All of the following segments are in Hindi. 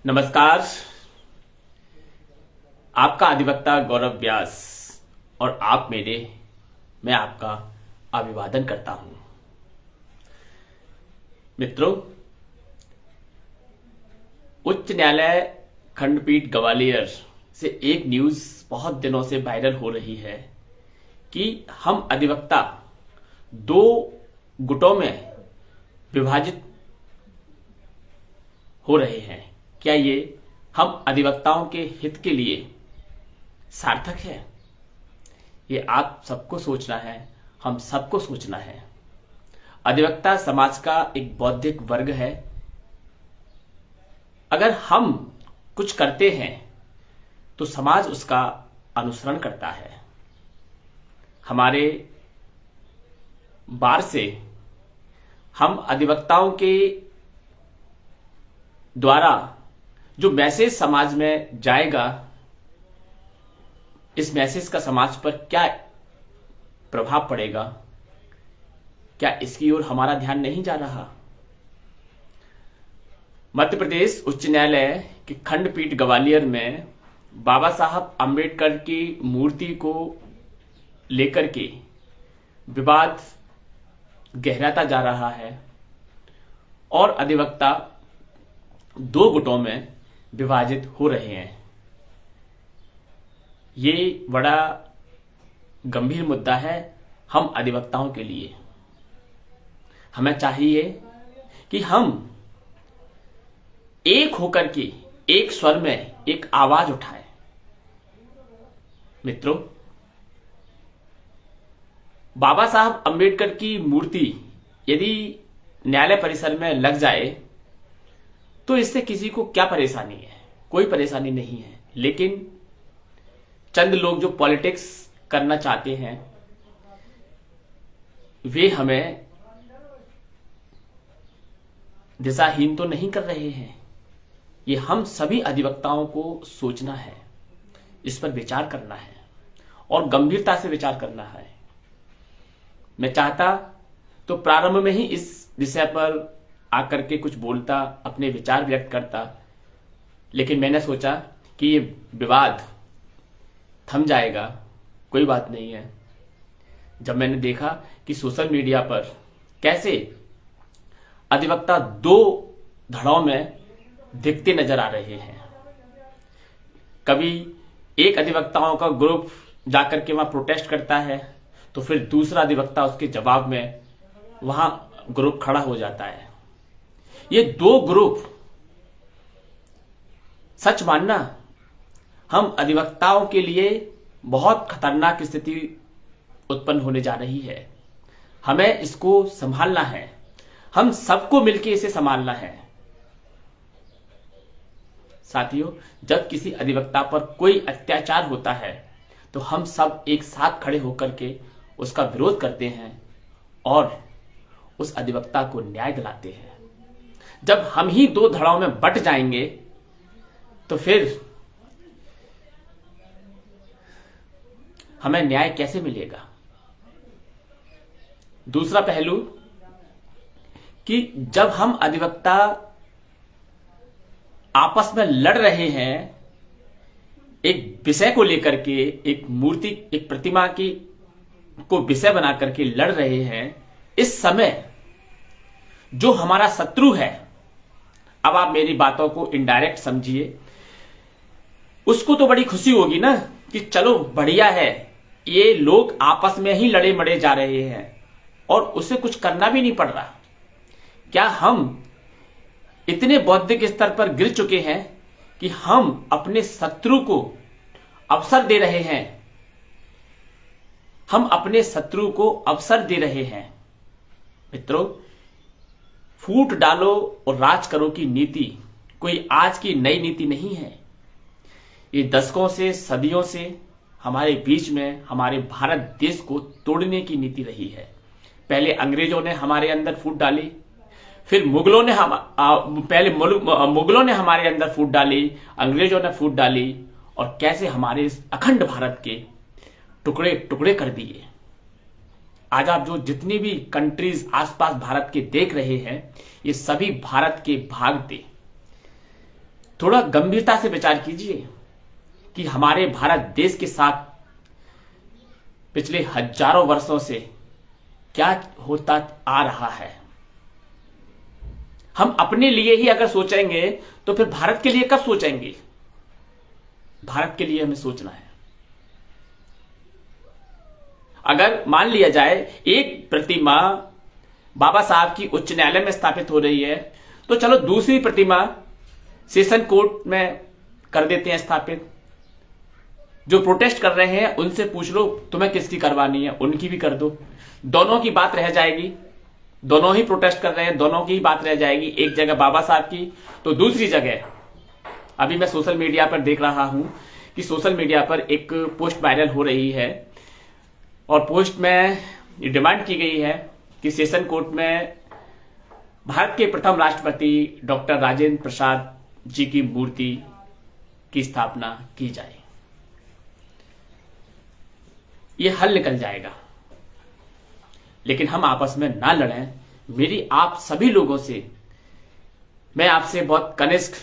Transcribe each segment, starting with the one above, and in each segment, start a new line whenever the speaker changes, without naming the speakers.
नमस्कार। आपका अधिवक्ता गौरव व्यास और मैं आपका अभिवादन करता हूं। मित्रों, उच्च न्यायालय खंडपीठ ग्वालियर से एक न्यूज बहुत दिनों से वायरल हो रही है कि हम अधिवक्ता दो गुटों में विभाजित हो रहे हैं। क्या ये हम अधिवक्ताओं के हित के लिए सार्थक है? ये आप सबको सोचना है, हम सबको सोचना है। अधिवक्ता समाज का एक बौद्धिक वर्ग है। अगर हम कुछ करते हैं तो समाज उसका अनुसरण करता है। हमारे बार से हम अधिवक्ताओं के द्वारा जो मैसेज समाज में जाएगा, इस मैसेज का समाज पर क्या प्रभाव पड़ेगा, क्या इसकी ओर हमारा ध्यान नहीं जा रहा? मध्य प्रदेश उच्च न्यायालय की खंडपीठ ग्वालियर में बाबा साहब अंबेडकर की मूर्ति को लेकर के विवाद गहराता जा रहा है और अधिवक्ता दो गुटों में विभाजित हो रहे हैं। ये बड़ा गंभीर मुद्दा है हम अधिवक्ताओं के लिए। हमें चाहिए कि हम एक होकर के एक स्वर में एक आवाज उठाएं। मित्रों, बाबा साहब अंबेडकर की मूर्ति यदि न्यायालय परिसर में लग जाए तो इससे किसी को क्या परेशानी है? कोई परेशानी नहीं है। लेकिन चंद लोग जो पॉलिटिक्स करना चाहते हैं वे हमें दिशाहीन तो नहीं कर रहे हैं। ये हम सभी अधिवक्ताओं को सोचना है, इस पर विचार करना है और गंभीरता से विचार करना है। मैं चाहता तो प्रारंभ में ही इस विषय पर आकर के कुछ बोलता, अपने विचार व्यक्त करता, लेकिन मैंने सोचा कि ये विवाद थम जाएगा, कोई बात नहीं है। जब मैंने देखा कि सोशल मीडिया पर कैसे अधिवक्ता दो धड़ों में दिखते नजर आ रहे हैं। कभी एक अधिवक्ताओं का ग्रुप जाकर के वहां प्रोटेस्ट करता है तो फिर दूसरा अधिवक्ता उसके जवाब में वहां ग्रुप खड़ा हो जाता है। ये दो ग्रुप, सच मानना, हम अधिवक्ताओं के लिए बहुत खतरनाक स्थिति उत्पन्न होने जा रही है। हमें इसको संभालना है, हम सबको मिलकर इसे संभालना है। साथियों, जब किसी अधिवक्ता पर कोई अत्याचार होता है तो हम सब एक साथ खड़े होकर के उसका विरोध करते हैं और उस अधिवक्ता को न्याय दिलाते हैं। जब हम ही दो धड़ों में बट जाएंगे तो फिर हमें न्याय कैसे मिलेगा? दूसरा पहलू कि जब हम अधिवक्ता आपस में लड़ रहे हैं, एक विषय को लेकर के, एक मूर्ति, एक प्रतिमा की को विषय बना करके लड़ रहे हैं, इस समय जो हमारा शत्रु है, अब आप मेरी बातों को इनडायरेक्ट समझिए, उसको तो बड़ी खुशी होगी ना कि चलो बढ़िया है, ये लोग आपस में ही लड़े मड़े जा रहे हैं और उसे कुछ करना भी नहीं पड़ रहा। क्या हम इतने बौद्धिक स्तर पर गिर चुके हैं कि हम अपने शत्रु को अवसर दे रहे हैं? हम अपने शत्रु को अवसर दे रहे हैं। मित्रों, फूट डालो और राज करो की नीति कोई आज की नई नीति नहीं है। ये दशकों से, सदियों से हमारे बीच में हमारे भारत देश को तोड़ने की नीति रही है। पहले अंग्रेजों ने हमारे अंदर फूट डाली, फिर मुगलों ने मुगलों ने हमारे अंदर फूट डाली, अंग्रेजों ने फूट डाली और कैसे हमारे इस अखंड भारत के टुकड़े टुकड़े कर दिए। आज आप जो जितनी भी कंट्रीज आसपास भारत के देख रहे हैं, ये सभी भारत के भाग थे। थोड़ा गंभीरता से विचार कीजिए कि हमारे भारत देश के साथ पिछले हजारों वर्षों से क्या होता आ रहा है। हम अपने लिए ही अगर सोचेंगे तो फिर भारत के लिए कब सोचेंगे? भारत के लिए हमें सोचना है। अगर मान लिया जाए एक प्रतिमा बाबा साहब की उच्च न्यायालय में स्थापित हो रही है, तो चलो दूसरी प्रतिमा सेशन कोर्ट में कर देते हैं स्थापित। जो प्रोटेस्ट कर रहे हैं उनसे पूछ लो तुम्हें किसकी करवानी है, उनकी भी कर दो। दोनों की बात रह जाएगी। दोनों ही प्रोटेस्ट कर रहे हैं, दोनों की ही बात रह जाएगी। एक जगह बाबा साहब की तो दूसरी जगह अभी मैं सोशल मीडिया पर देख रहा हूं कि सोशल मीडिया पर एक पोस्ट वायरल हो रही है और पोस्ट में ये डिमांड की गई है कि सेशन कोर्ट में भारत के प्रथम राष्ट्रपति डॉक्टर राजेंद्र प्रसाद जी की मूर्ति की स्थापना की जाए। ये हल निकल जाएगा। लेकिन हम आपस में ना लड़ें। मेरी आप सभी लोगों से, मैं आपसे बहुत कनिष्ठ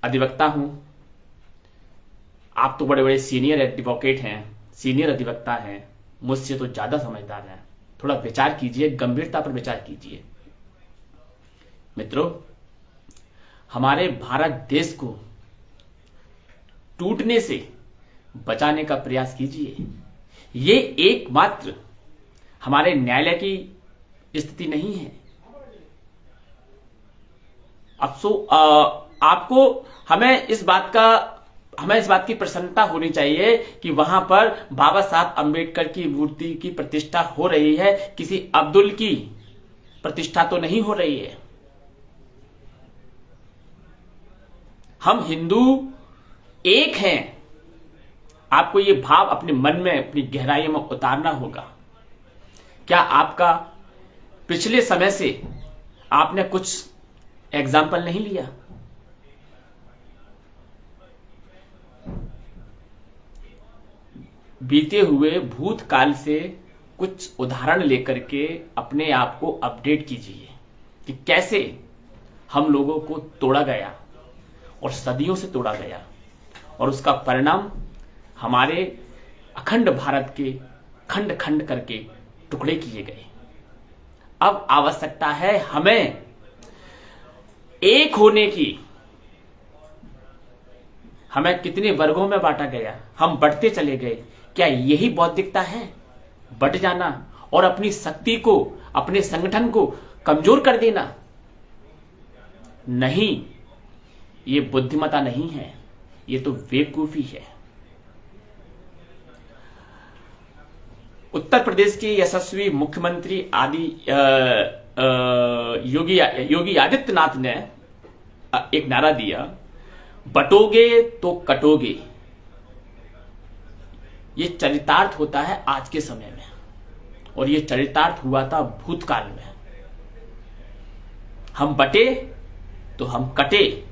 अधिवक्ता हूं। आप तो बड़े बड़े सीनियर एडवोकेट हैं, सीनियर अधिवक्ता हैं, मुझसे तो ज्यादा समझदार हैं। थोड़ा विचार कीजिए, गंभीरता पर विचार कीजिए। मित्रों, हमारे भारत देश को टूटने से बचाने का प्रयास कीजिए। ये एकमात्र हमारे न्यायालय की स्थिति नहीं है। आपको हमें इस बात की प्रसन्नता होनी चाहिए कि वहां पर बाबा साहब अंबेडकर की मूर्ति की प्रतिष्ठा हो रही है, किसी अब्दुल की प्रतिष्ठा तो नहीं हो रही है। हम हिंदू एक हैं। आपको ये भाव अपने मन में, अपनी गहराई में उतारना होगा। क्या आपका पिछले समय से आपने कुछ एग्जाम्पल नहीं लिया? बीते हुए भूतकाल से कुछ उदाहरण लेकर के अपने आप को अपडेट कीजिए कि कैसे हम लोगों को तोड़ा गया और सदियों से तोड़ा गया और उसका परिणाम हमारे अखंड भारत के खंड खंड करके टुकड़े किए गए। अब आवश्यकता है हमें एक होने की। हमें कितने वर्गों में बांटा गया, हम बढ़ते चले गए। क्या यही बौद्धिकता है? बढ़ जाना और अपनी शक्ति को, अपने संगठन को कमजोर कर देना? नहीं, ये बुद्धिमता नहीं है, ये तो बेवकूफी है। उत्तर प्रदेश के यशस्वी मुख्यमंत्री योगी आदित्यनाथ ने एक नारा दिया, बटोगे तो कटोगे। ये चरितार्थ होता है आज के समय में और ये चरितार्थ हुआ था भूतकाल में। हम बटे तो हम कटे,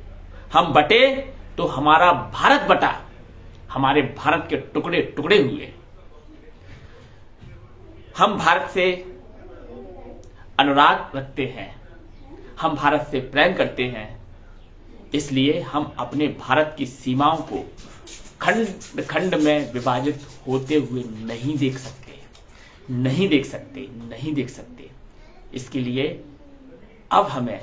हम बटे तो हमारा भारत बटा, हमारे भारत के टुकड़े टुकड़े हुए। हम भारत से अनुराग रखते हैं, हम भारत से प्रेम करते हैं, इसलिए हम अपने भारत की सीमाओं को खंड खंड में विभाजित होते हुए नहीं देख सकते, नहीं देख सकते, नहीं देख सकते। इसके लिए अब हमें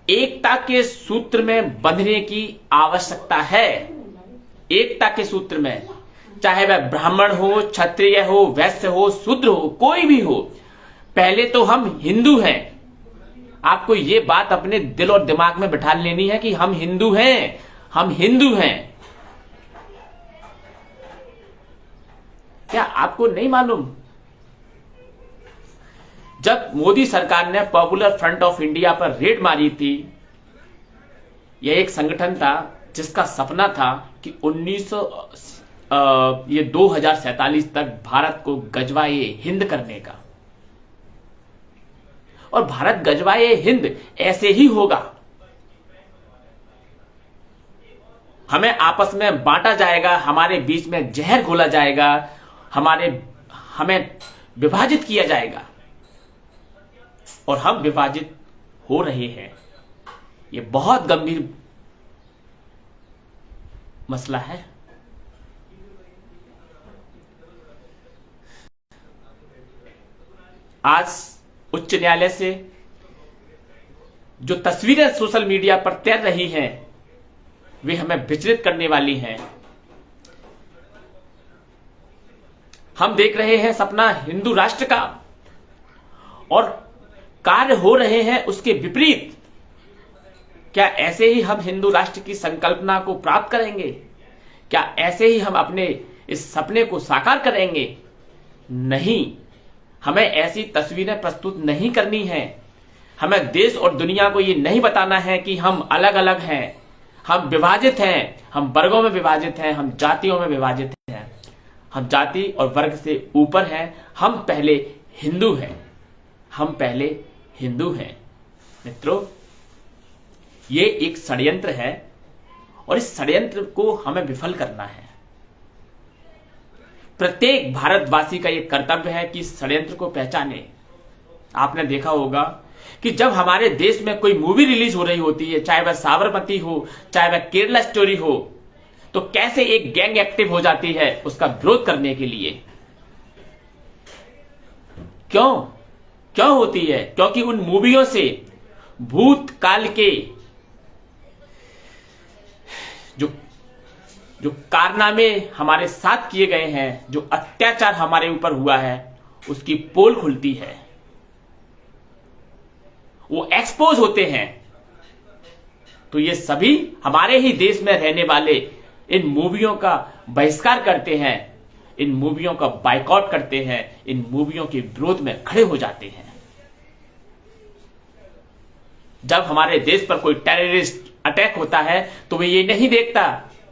एकता के सूत्र में बंधने की आवश्यकता है। एकता के सूत्र में, चाहे वह ब्राह्मण हो, क्षत्रिय हो, वैश्य हो, शूद्र हो, कोई भी हो, पहले तो हम हिंदू हैं। आपको ये बात अपने दिल और दिमाग में बिठा लेनी है कि हम हिंदू हैं, हम हिंदू हैं। क्या आपको नहीं मालूम? जब मोदी सरकार ने पॉपुलर फ्रंट ऑफ इंडिया पर रेड मारी थी, यह एक संगठन था जिसका सपना था कि 2047 तक भारत को गजवाए हिंद करने का। और भारत गजवाए हिंद ऐसे ही होगा। हमें आपस में बांटा जाएगा, हमारे बीच में जहर घोला जाएगा, हमें विभाजित किया जाएगा और हम विभाजित हो रहे हैं। ये बहुत गंभीर मसला है। आज उच्च न्यायालय से जो तस्वीरें सोशल मीडिया पर तैर रही हैं वे हमें विचलित करने वाली हैं। हम देख रहे हैं सपना हिंदू राष्ट्र का और कार्य हो रहे हैं उसके विपरीत। क्या ऐसे ही हम हिंदू राष्ट्र की संकल्पना को प्राप्त करेंगे? क्या ऐसे ही हम अपने इस सपने को साकार करेंगे? नहीं, हमें ऐसी तस्वीरें प्रस्तुत नहीं करनी है। हमें देश और दुनिया को ये नहीं बताना है कि हम अलग अलग हैं, हम विभाजित हैं, हम वर्गों में विभाजित हैं, हम जातियों में विभाजित हैं। हम जाति और वर्ग से ऊपर हैं। हम पहले हिंदू हैं, हम पहले हिंदू हैं। मित्रों, ये एक षड्यंत्र है और इस षड्यंत्र को हमें विफल करना है। प्रत्येक भारतवासी का यह कर्तव्य है कि इस षड्यंत्र को पहचाने। आपने देखा होगा कि जब हमारे देश में कोई मूवी रिलीज हो रही होती है, चाहे वह साबरमती हो, चाहे वह केरला स्टोरी हो, तो कैसे एक गैंग एक्टिव हो जाती है उसका विरोध करने के लिए। क्यों होती है? क्योंकि उन मूवियों से भूतकाल के जो कारनामे हमारे साथ किए गए हैं, जो अत्याचार हमारे ऊपर हुआ है, उसकी पोल खुलती है, वो एक्सपोज होते हैं। तो ये सभी हमारे ही देश में रहने वाले इन मूवियों का बहिष्कार करते हैं, इन मूवियों का बायकॉट करते हैं, इन मूवियों के विरोध में खड़े हो जाते हैं। जब हमारे देश पर कोई टेररिस्ट अटैक होता है तो वे ये नहीं देखता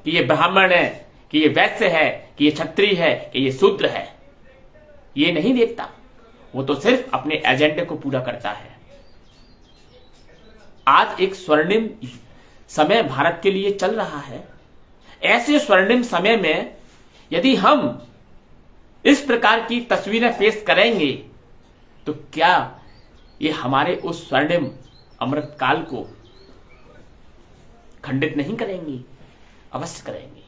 कि ये ब्राह्मण है, कि ये वैश्य है, कि ये क्षत्रिय है, कि ये शूद्र है। ये नहीं देखता, वो तो सिर्फ अपने एजेंडे को पूरा करता है। आज एक स्वर्णिम समय भारत के लिए चल रहा है। ऐसे स्वर्णिम समय में यदि हम इस प्रकार की तस्वीरें पेश करेंगे तो क्या ये हमारे उस स्वर्णिम अमृत काल को खंडित नहीं करेंगी? अवश्य करेंगे,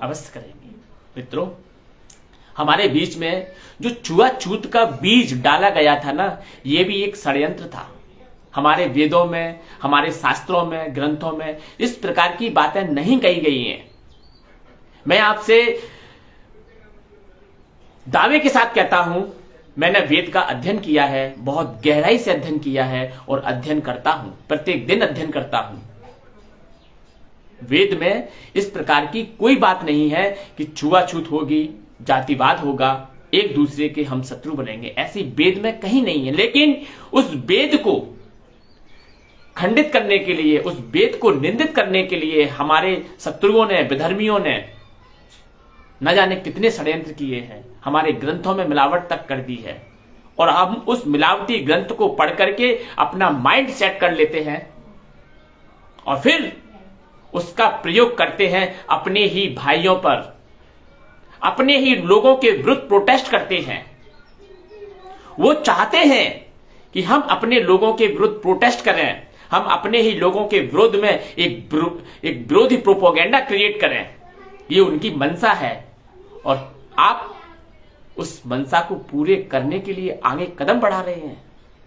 अवश्य करेंगे। मित्रों, हमारे बीच में जो छुआछूत का बीज डाला गया था ना, ये भी एक षड्यंत्र था। हमारे वेदों में, हमारे शास्त्रों में, ग्रंथों में इस प्रकार की बातें नहीं कही गई हैं। मैं आपसे दावे के साथ कहता हूं, मैंने वेद का अध्ययन किया है, बहुत गहराई से अध्ययन किया है और अध्ययन करता हूं, प्रत्येक दिन अध्ययन करता हूं। वेद में इस प्रकार की कोई बात नहीं है कि छुआछूत होगी, जातिवाद होगा, एक दूसरे के हम शत्रु बनेंगे, ऐसी वेद में कहीं नहीं है। लेकिन उस वेद को खंडित करने के लिए, उस वेद को निंदित करने के लिए हमारे शत्रुओं ने, विधर्मियों ने न जाने कितने षड्यंत्र किए हैं, हमारे ग्रंथों में मिलावट तक कर दी है। और हम उस मिलावटी ग्रंथ को पढ़ करके अपना माइंड सेट कर लेते हैं और फिर उसका प्रयोग करते हैं अपने ही भाइयों पर, अपने ही लोगों के विरुद्ध प्रोटेस्ट करते हैं। वो चाहते हैं कि हम अपने लोगों के विरुद्ध प्रोटेस्ट करें, हम अपने ही लोगों के विरोध में एक विरोधी प्रोपोगेंडा क्रिएट करें। ये उनकी मंशा है और आप उस मंशा को पूरे करने के लिए आगे कदम बढ़ा रहे हैं।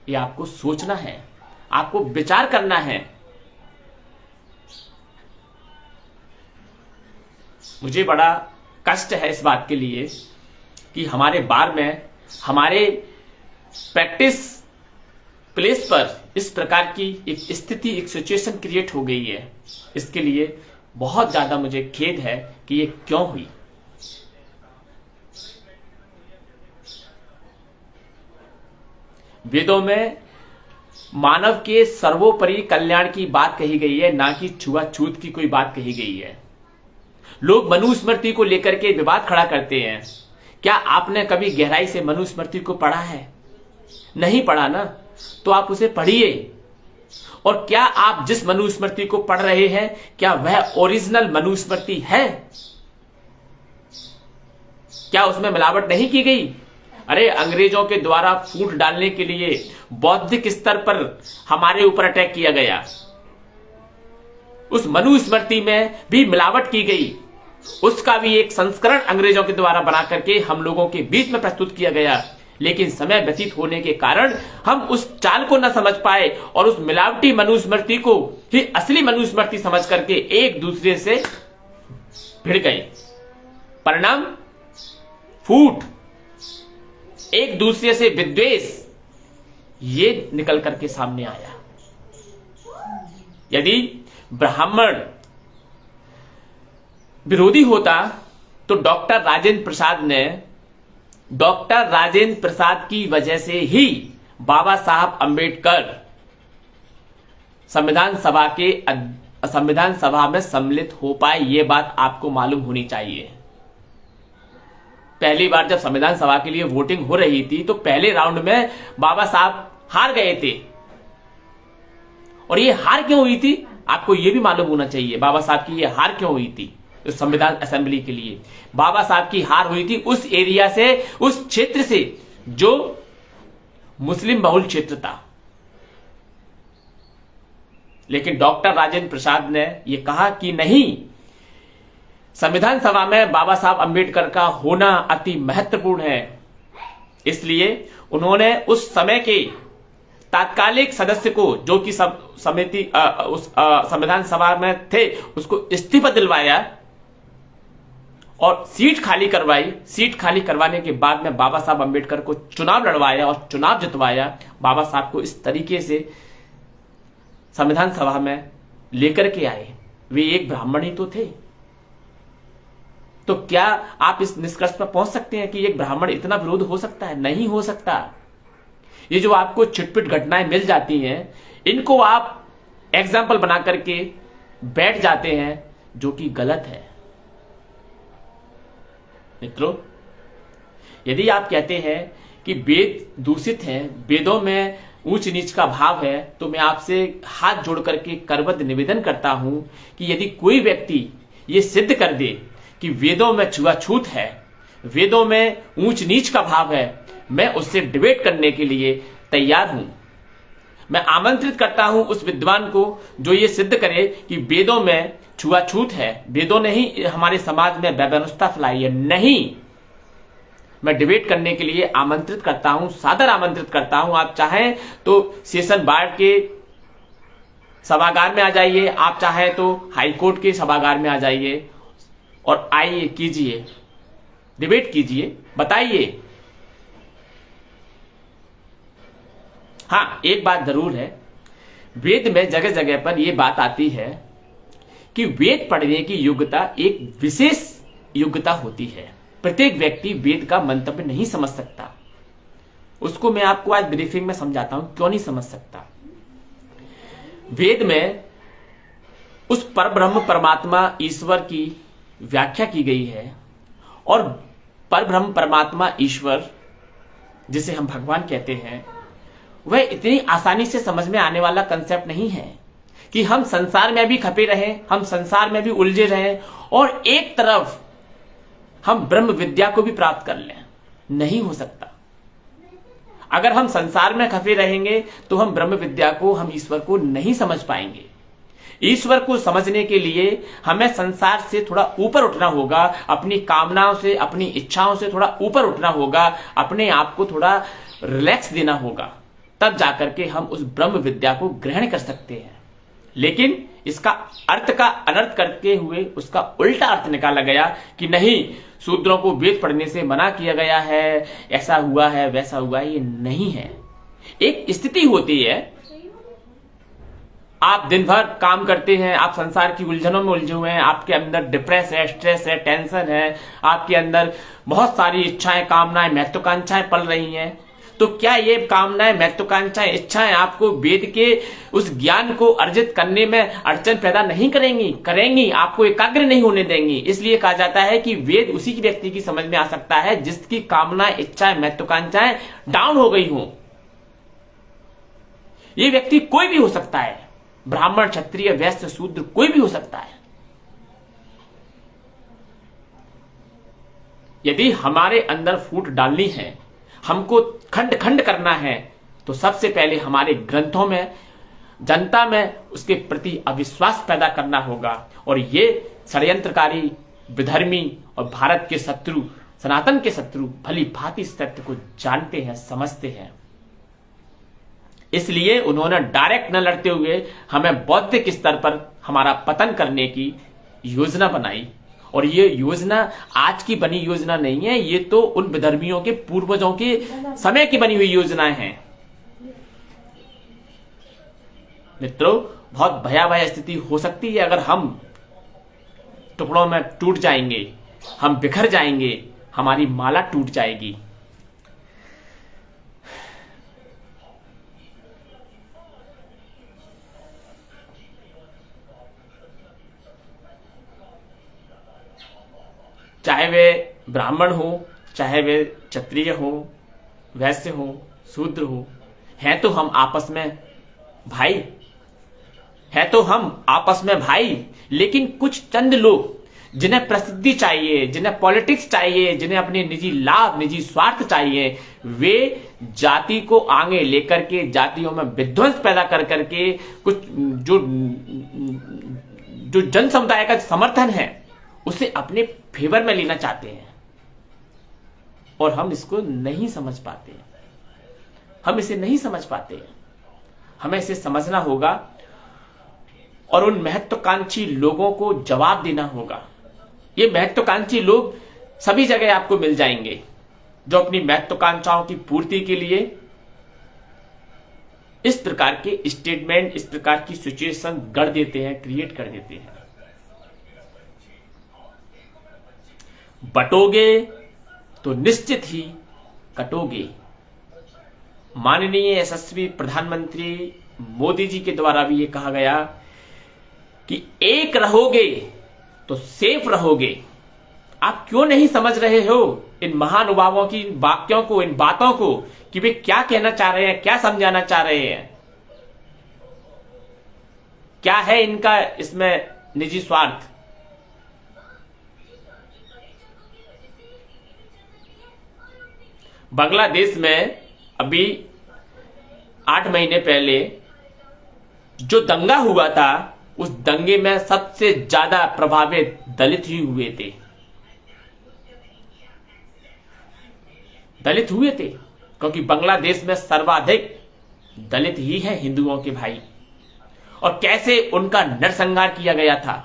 ये आपको सोचना है, आपको विचार करना है। मुझे बड़ा कष्ट है इस बात के लिए कि हमारे बार में, हमारे प्रैक्टिस प्लेस पर इस प्रकार की एक स्थिति, एक सिचुएशन क्रिएट हो गई है। इसके लिए बहुत ज्यादा मुझे खेद है कि ये क्यों हुई। वेदों में मानव के सर्वोपरि कल्याण की बात कही गई है, ना कि छुआछूत की कोई बात कही गई है। लोग मनुस्मृति को लेकर के विवाद खड़ा करते हैं। क्या आपने कभी गहराई से मनुस्मृति को पढ़ा है? नहीं पढ़ा ना, तो आप उसे पढ़िए। और क्या आप जिस मनुस्मृति को पढ़ रहे हैं, क्या वह ओरिजिनल मनुस्मृति है? क्या उसमें मिलावट नहीं की गई? अरे, अंग्रेजों के द्वारा फूट डालने के लिए बौद्धिक स्तर पर हमारे ऊपर अटैक किया गया। उस मनुस्मृति में भी मिलावट की गई। उसका भी एक संस्करण अंग्रेजों के द्वारा बना करके हम लोगों के बीच में प्रस्तुत किया गया, लेकिन समय व्यतीत होने के कारण हम उस चाल को न समझ पाए और उस मिलावटी मनुस्मृति को ही असली मनुस्मृति समझ करके एक दूसरे से भिड़ गए। परिणाम फूट, एक दूसरे से विद्वेष, ये निकल करके सामने आया। यदि ब्राह्मण विरोधी होता तो डॉक्टर राजेंद्र प्रसाद की वजह से ही बाबा साहब अंबेडकर संविधान सभा में सम्मिलित हो पाए। यह बात आपको मालूम होनी चाहिए। पहली बार जब संविधान सभा के लिए वोटिंग हो रही थी तो पहले राउंड में बाबा साहब हार गए थे। और ये हार क्यों हुई थी आपको यह भी मालूम होना चाहिए। बाबा साहब की ये हार क्यों हुई थी उस संविधान असेंबली के लिए? बाबा साहब की हार हुई थी उस एरिया से, उस क्षेत्र से जो मुस्लिम बहुल क्षेत्र था। लेकिन डॉक्टर राजेंद्र प्रसाद ने यह कहा कि नहीं, संविधान सभा में बाबा साहब अंबेडकर का होना अति महत्वपूर्ण है। इसलिए उन्होंने उस समय के तात्कालिक सदस्य को, जो कि समिति उस संविधान सभा में थे, उसको इस्तीफा दिलवाया और सीट खाली करवाई। सीट खाली करवाने के बाद में बाबा साहब अंबेडकर को चुनाव लड़वाया और चुनाव जितवाया। बाबा साहब को इस तरीके से संविधान सभा में लेकर के आए। वे एक ब्राह्मण ही तो थे। तो क्या आप इस निष्कर्ष पर पहुंच सकते हैं कि एक ब्राह्मण इतना विरोध हो सकता है? नहीं हो सकता। ये जो आपको छिटपिट घटनाएं मिल जाती हैं, इनको आप एग्जाम्पल बना करके बैठ जाते हैं, जो कि गलत है। मित्रों, यदि आप कहते हैं कि वेद दूषित हैं, वेदों में ऊंच नीच का भाव है, तो मैं आपसे हाथ जोड़ करके करबद्ध निवेदन करता हूं कि यदि कोई व्यक्ति ये सिद्ध कर दे कि वेदों में छुआछूत है, वेदों में ऊंच नीच का भाव है, मैं उससे डिबेट करने के लिए तैयार हूं। मैं आमंत्रित करता हूं उस विद्वान को जो ये सिद्ध करे कि वेदों में छुआछूत है, वेदों ने ही हमारे समाज में वैवनता फैलाई है। नहीं, मैं डिबेट करने के लिए आमंत्रित करता हूं, सादर आमंत्रित करता हूं। आप चाहें तो सेशन बार के सभागार में आ जाइए, आप चाहें तो हाईकोर्ट के सभागार में आ जाइए और आइए, कीजिए, डिबेट कीजिए, बताइए। हाँ, एक बात जरूर है, वेद में जगह जगह पर यह बात आती है कि वेद पढ़ने की योग्यता एक विशेष योग्यता होती है। प्रत्येक व्यक्ति वेद का मंतव्य नहीं समझ सकता। उसको मैं आपको आज ब्रीफिंग में समझाता हूं क्यों नहीं समझ सकता। वेद में उस परब्रह्म परमात्मा ईश्वर की व्याख्या की गई है, और परब्रह्म परमात्मा ईश्वर जिसे हम भगवान कहते हैं, वह इतनी आसानी से समझ में आने वाला कंसेप्ट नहीं है कि हम संसार में भी खपे रहें, हम संसार में भी उलझे रहें और एक तरफ हम ब्रह्म विद्या को भी प्राप्त कर लें। नहीं हो सकता। अगर हम संसार में खपे रहेंगे तो हम ब्रह्म विद्या को, हम ईश्वर को नहीं समझ पाएंगे। ईश्वर को समझने के लिए हमें संसार से थोड़ा ऊपर उठना होगा, अपनी कामनाओं से, अपनी इच्छाओं से थोड़ा ऊपर उठना होगा, अपने आप को थोड़ा रिलैक्स देना होगा, तब जाकर के हम उस ब्रह्म विद्या को ग्रहण कर सकते हैं। लेकिन इसका अर्थ का अनर्थ करते हुए उसका उल्टा अर्थ निकाला गया कि नहीं, शूद्रों को वेद पढ़ने से मना किया गया है, ऐसा हुआ है, वैसा हुआ है। ये नहीं है। एक स्थिति होती है, आप दिन भर काम करते हैं, आप संसार की उलझनों में उलझे हुए हैं, आपके अंदर डिप्रेस है, स्ट्रेस है, टेंशन है, आपके अंदर बहुत सारी इच्छाएं, कामनाएं, महत्वाकांक्षाएं पल रही हैं। तो क्या ये कामनाएं, महत्वाकांक्षाएं, इच्छाएं आपको वेद के उस ज्ञान को अर्जित करने में अड़चन पैदा नहीं करेंगी? करेंगी, आपको एकाग्र नहीं होने देंगी। इसलिए कहा जाता है कि वेद उसी की व्यक्ति की समझ में आ सकता है जिसकी कामनाएं, इच्छाएं, महत्वाकांक्षाएं डाउन हो गई हो। ये व्यक्ति कोई भी हो सकता है, ब्राह्मण, क्षत्रिय, वैश्य, शूद्र, कोई भी हो सकता है। यदि हमारे अंदर फूट डालनी है, हमको खंड खंड करना है, तो सबसे पहले हमारे ग्रंथों में, जनता में उसके प्रति अविश्वास पैदा करना होगा। और ये षड्यंत्रकारी विधर्मी और भारत के शत्रु, सनातन के शत्रु भली भांति इस तथ्य को जानते हैं, समझते हैं। इसलिए उन्होंने डायरेक्ट न लड़ते हुए हमें बौद्धिक स्तर पर हमारा पतन करने की योजना बनाई। और ये योजना आज की बनी योजना नहीं है, ये तो उन विधर्मियों के पूर्वजों के समय की बनी हुई योजनाएं हैं। मित्रों, बहुत भयावह स्थिति हो सकती है अगर हम टुकड़ों में टूट जाएंगे, हम बिखर जाएंगे, हमारी माला टूट जाएगी। चाहे वे ब्राह्मण हो, चाहे वे क्षत्रिय हो, वैश्य हो, शूद्र हो, हैं तो हम आपस में भाई, है तो हम आपस में भाई। लेकिन कुछ चंद लोग जिन्हें प्रसिद्धि चाहिए, जिन्हें पॉलिटिक्स चाहिए, जिन्हें अपने निजी लाभ, निजी स्वार्थ चाहिए, वे जाति को आगे लेकर के जातियों में विध्वंस पैदा कर करके कुछ जो जन समुदाय का समर्थन है उसे अपने फेवर में लेना चाहते हैं। और हम इसको नहीं समझ पाते, हम इसे नहीं समझ पाते। हमें इसे समझना होगा और उन महत्वाकांक्षी लोगों को जवाब देना होगा। ये महत्वाकांक्षी लोग सभी जगह आपको मिल जाएंगे जो अपनी महत्वाकांक्षाओं की पूर्ति के लिए इस प्रकार के स्टेटमेंट, इस प्रकार की सिचुएशन गढ़ देते हैं, क्रिएट कर देते हैं। बटोगे तो निश्चित ही कटोगे। माननीय यशस्वी प्रधानमंत्री मोदी जी के द्वारा भी ये कहा गया कि एक रहोगे तो सेफ रहोगे। आप क्यों नहीं समझ रहे हो इन महानुभावों की वाक्यों को, इन बातों को, कि वे क्या कहना चाह रहे हैं, क्या समझाना चाह रहे हैं? क्या है इनका इसमें निजी स्वार्थ? बांग्लादेश में अभी 8 महीने पहले जो दंगा हुआ था, उस दंगे में सबसे ज्यादा प्रभावित दलित ही हुए थे। दलित हुए थे क्योंकि बांग्लादेश में सर्वाधिक दलित ही हैं हिंदुओं के भाई। और कैसे उनका नरसंहार किया गया था।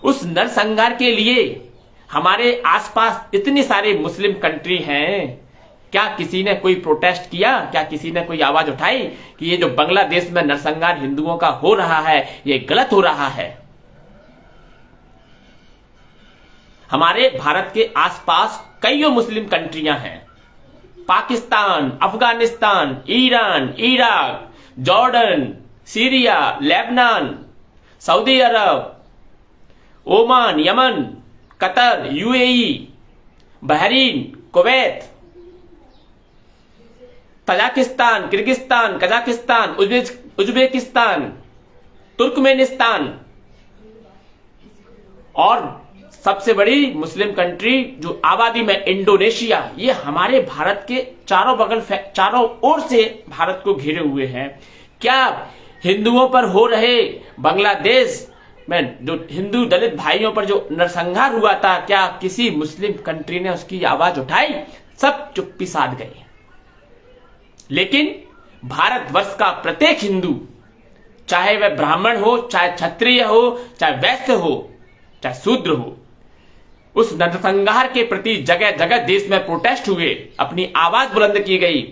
उस नरसंहार के लिए हमारे आसपास इतने सारे मुस्लिम कंट्री हैं, क्या किसी ने कोई प्रोटेस्ट किया? क्या किसी ने कोई आवाज उठाई कि ये जो बांग्लादेश में नरसंहार हिंदुओं का हो रहा है, ये गलत हो रहा है? हमारे भारत के आसपास कई मुस्लिम कंट्रियां हैं। Pakistan, Afghanistan, Iran, Iraq, Jordan, Syria, Lebanon, Saudi Arab, Oman, Yemen, Qatar, UAE, Bahrain, Kuwait, Tajikistan, Kyrgyzstan, Kazakhstan, Uzbekistan, Turkmenistan और सबसे बड़ी मुस्लिम कंट्री जो आबादी में इंडोनेशिया, ये हमारे भारत के चारों ओर से भारत को घेरे हुए हैं। क्या हिंदुओं पर हो रहे बांग्लादेश में जो हिंदू दलित भाइयों पर जो नरसंहार हुआ था, क्या किसी मुस्लिम कंट्री ने उसकी आवाज उठाई? सब चुप्पी साध गए। लेकिन भारतवर्ष का प्रत्येक हिंदू, चाहे वह ब्राह्मण हो, चाहे क्षत्रिय हो, चाहे वैश्य हो, चाहे शूद्र हो, उस नरसंहार के प्रति जगह जगह देश में प्रोटेस्ट हुए, अपनी आवाज बुलंद की गई,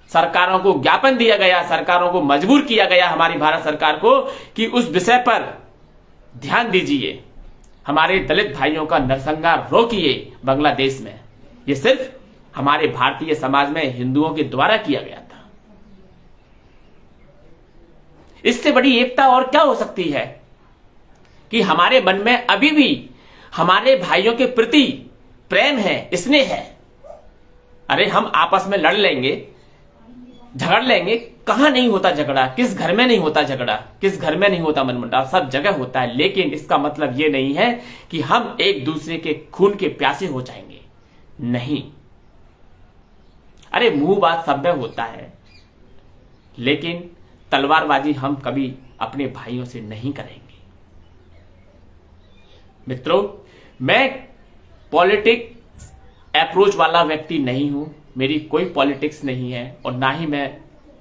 सरकारों को ज्ञापन दिया गया, सरकारों को मजबूर किया गया, हमारी भारत सरकार को, कि उस विषय पर ध्यान दीजिए, हमारे दलित भाइयों का नरसंहार रोकिए बांग्लादेश में। यह सिर्फ हमारे भारतीय समाज में हिंदुओं के द्वारा किया गया था। इससे बड़ी एकता और क्या हो सकती है कि हमारे मन में अभी भी हमारे भाइयों के प्रति प्रेम है, स्नेह है। अरे हम आपस में लड़ लेंगे, झगड़ लेंगे, कहां नहीं होता झगड़ा? किस घर में नहीं होता झगड़ा? किस घर में नहीं होता मनमुटाव? सब जगह होता है। लेकिन इसका मतलब यह नहीं है कि हम एक दूसरे के खून के प्यासे हो जाएंगे। नहीं, अरे मुंह बात सब में होता है, लेकिन तलवारबाजी हम कभी अपने भाइयों से नहीं करेंगे। मित्रों, मैं पॉलिटिक्स अप्रोच वाला व्यक्ति नहीं हूं, मेरी कोई पॉलिटिक्स नहीं है और ना ही मैं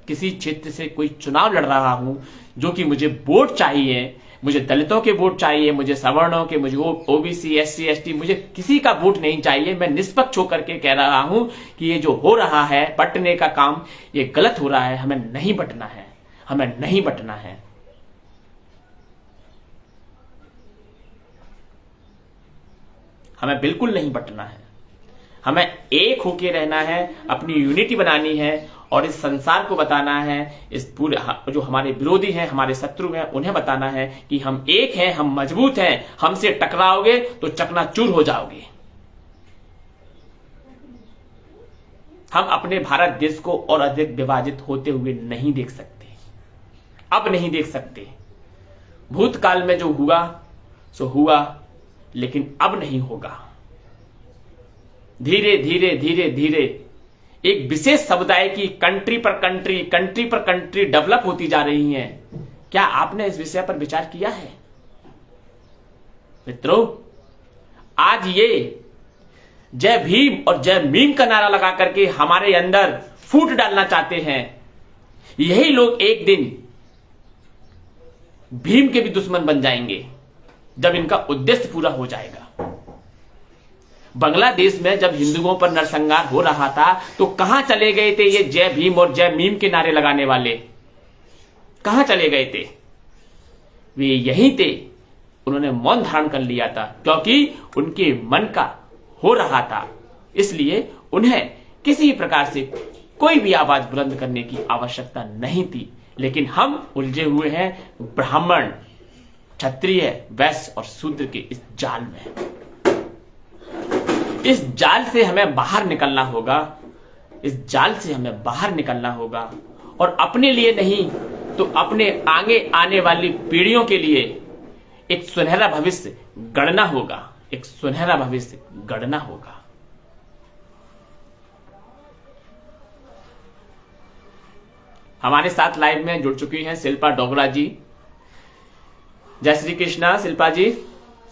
किसी क्षेत्र से कोई चुनाव लड़ रहा हूं जो कि मुझे वोट चाहिए, मुझे दलितों के वोट चाहिए, मुझे सवर्णों के, मुझे ओबीसी, एससी, एसटी, मुझे किसी का वोट नहीं चाहिए। मैं निष्पक्ष होकर के कह रहा हूं कि ये जो हो रहा है बंटने का काम, ये गलत हो रहा है, हमें नहीं बंटना है, हमें नहीं बंटना है। हमें बिल्कुल नहीं बंटना है, हमें एक होके रहना है, अपनी यूनिटी बनानी है और इस संसार को बताना है, इस पूरे जो हमारे विरोधी हैं, हमारे शत्रु हैं, उन्हें बताना है कि हम एक हैं, हम मजबूत हैं, हमसे टकराओगे तो चकनाचूर हो जाओगे। हम अपने भारत देश को और अधिक विभाजित होते हुए नहीं देख सकते, अब नहीं देख सकते। भूतकाल में जो हुआ सो हुआ, लेकिन अब नहीं होगा। धीरे धीरे धीरे धीरे एक विशेष समुदाय की कंट्री पर कंट्री डेवलप होती जा रही हैं। क्या आपने इस विषय पर विचार किया है? मित्रों, आज ये जय भीम और जय मीम का नारा लगा करके हमारे अंदर फूट डालना चाहते हैं। यही लोग एक दिन भीम के भी दुश्मन बन जाएंगे जब इनका उद्देश्य पूरा हो जाएगा। बांग्लादेश में जब हिंदुओं पर नरसंहार हो रहा था तो कहां चले गए थे ये जय भीम और जय मीम के नारे लगाने वाले? कहां चले गए थे? वे यहीं थे। उन्होंने मौन धारण कर लिया था क्योंकि उनके मन का हो रहा था, इसलिए उन्हें किसी प्रकार से कोई भी आवाज बुलंद करने की आवश्यकता नहीं थी। लेकिन हम उलझे हुए हैं ब्राह्मण, क्षत्रिय, वैश्य और शूद्र के इस जाल में। इस जाल से हमें बाहर निकलना होगा, इस जाल से हमें बाहर निकलना होगा और अपने लिए नहीं तो अपने आगे आने वाली पीढ़ियों के लिए एक सुनहरा भविष्य गढ़ना होगा, एक सुनहरा भविष्य गढ़ना होगा। हमारे साथ लाइव में जुड़ चुकी हैं शिल्पा डोगरा जी। जय श्री कृष्णा शिल्पा जी।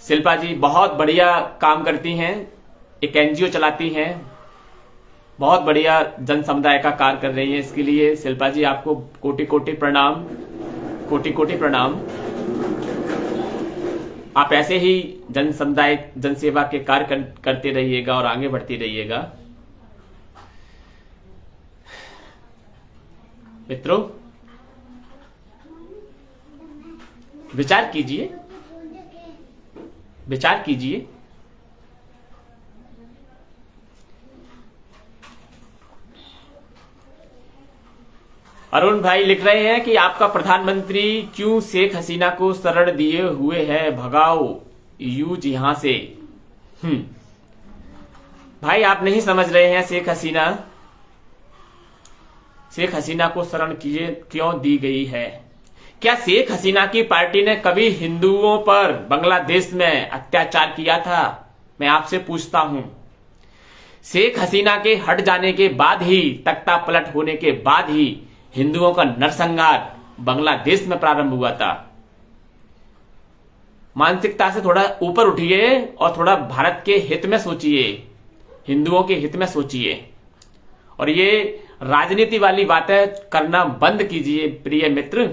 शिल्पा जी बहुत बढ़िया काम करती हैं, एक एनजीओ चलाती हैं, बहुत बढ़िया जन समुदाय का कार्य कर रही हैं। इसके लिए शिल्पा जी आपको कोटि कोटि प्रणाम, कोटि कोटि प्रणाम। आप ऐसे ही जन समुदाय, जन सेवा के कार्य करते रहिएगा और आगे बढ़ती रहिएगा। मित्रों, विचार कीजिए, विचार कीजिए। अरुण भाई लिख रहे हैं कि आपका प्रधानमंत्री क्यों शेख हसीना को शरण दिए हुए है, भगाओ यूज यहां से। भाई आप नहीं समझ रहे हैं। शेख हसीना को शरण क्यों दी गई है? क्या शेख हसीना की पार्टी ने कभी हिंदुओं पर बांग्लादेश में अत्याचार किया था? मैं आपसे पूछता हूं। शेख हसीना के हट जाने के बाद ही, तख्ता पलट होने के बाद ही हिंदुओं का नरसंहार बांग्लादेश में प्रारंभ हुआ था। मानसिकता से थोड़ा ऊपर उठिए और थोड़ा भारत के हित में सोचिए, हिंदुओं के हित में सोचिए और ये राजनीति वाली बातें करना बंद कीजिए प्रिय मित्र।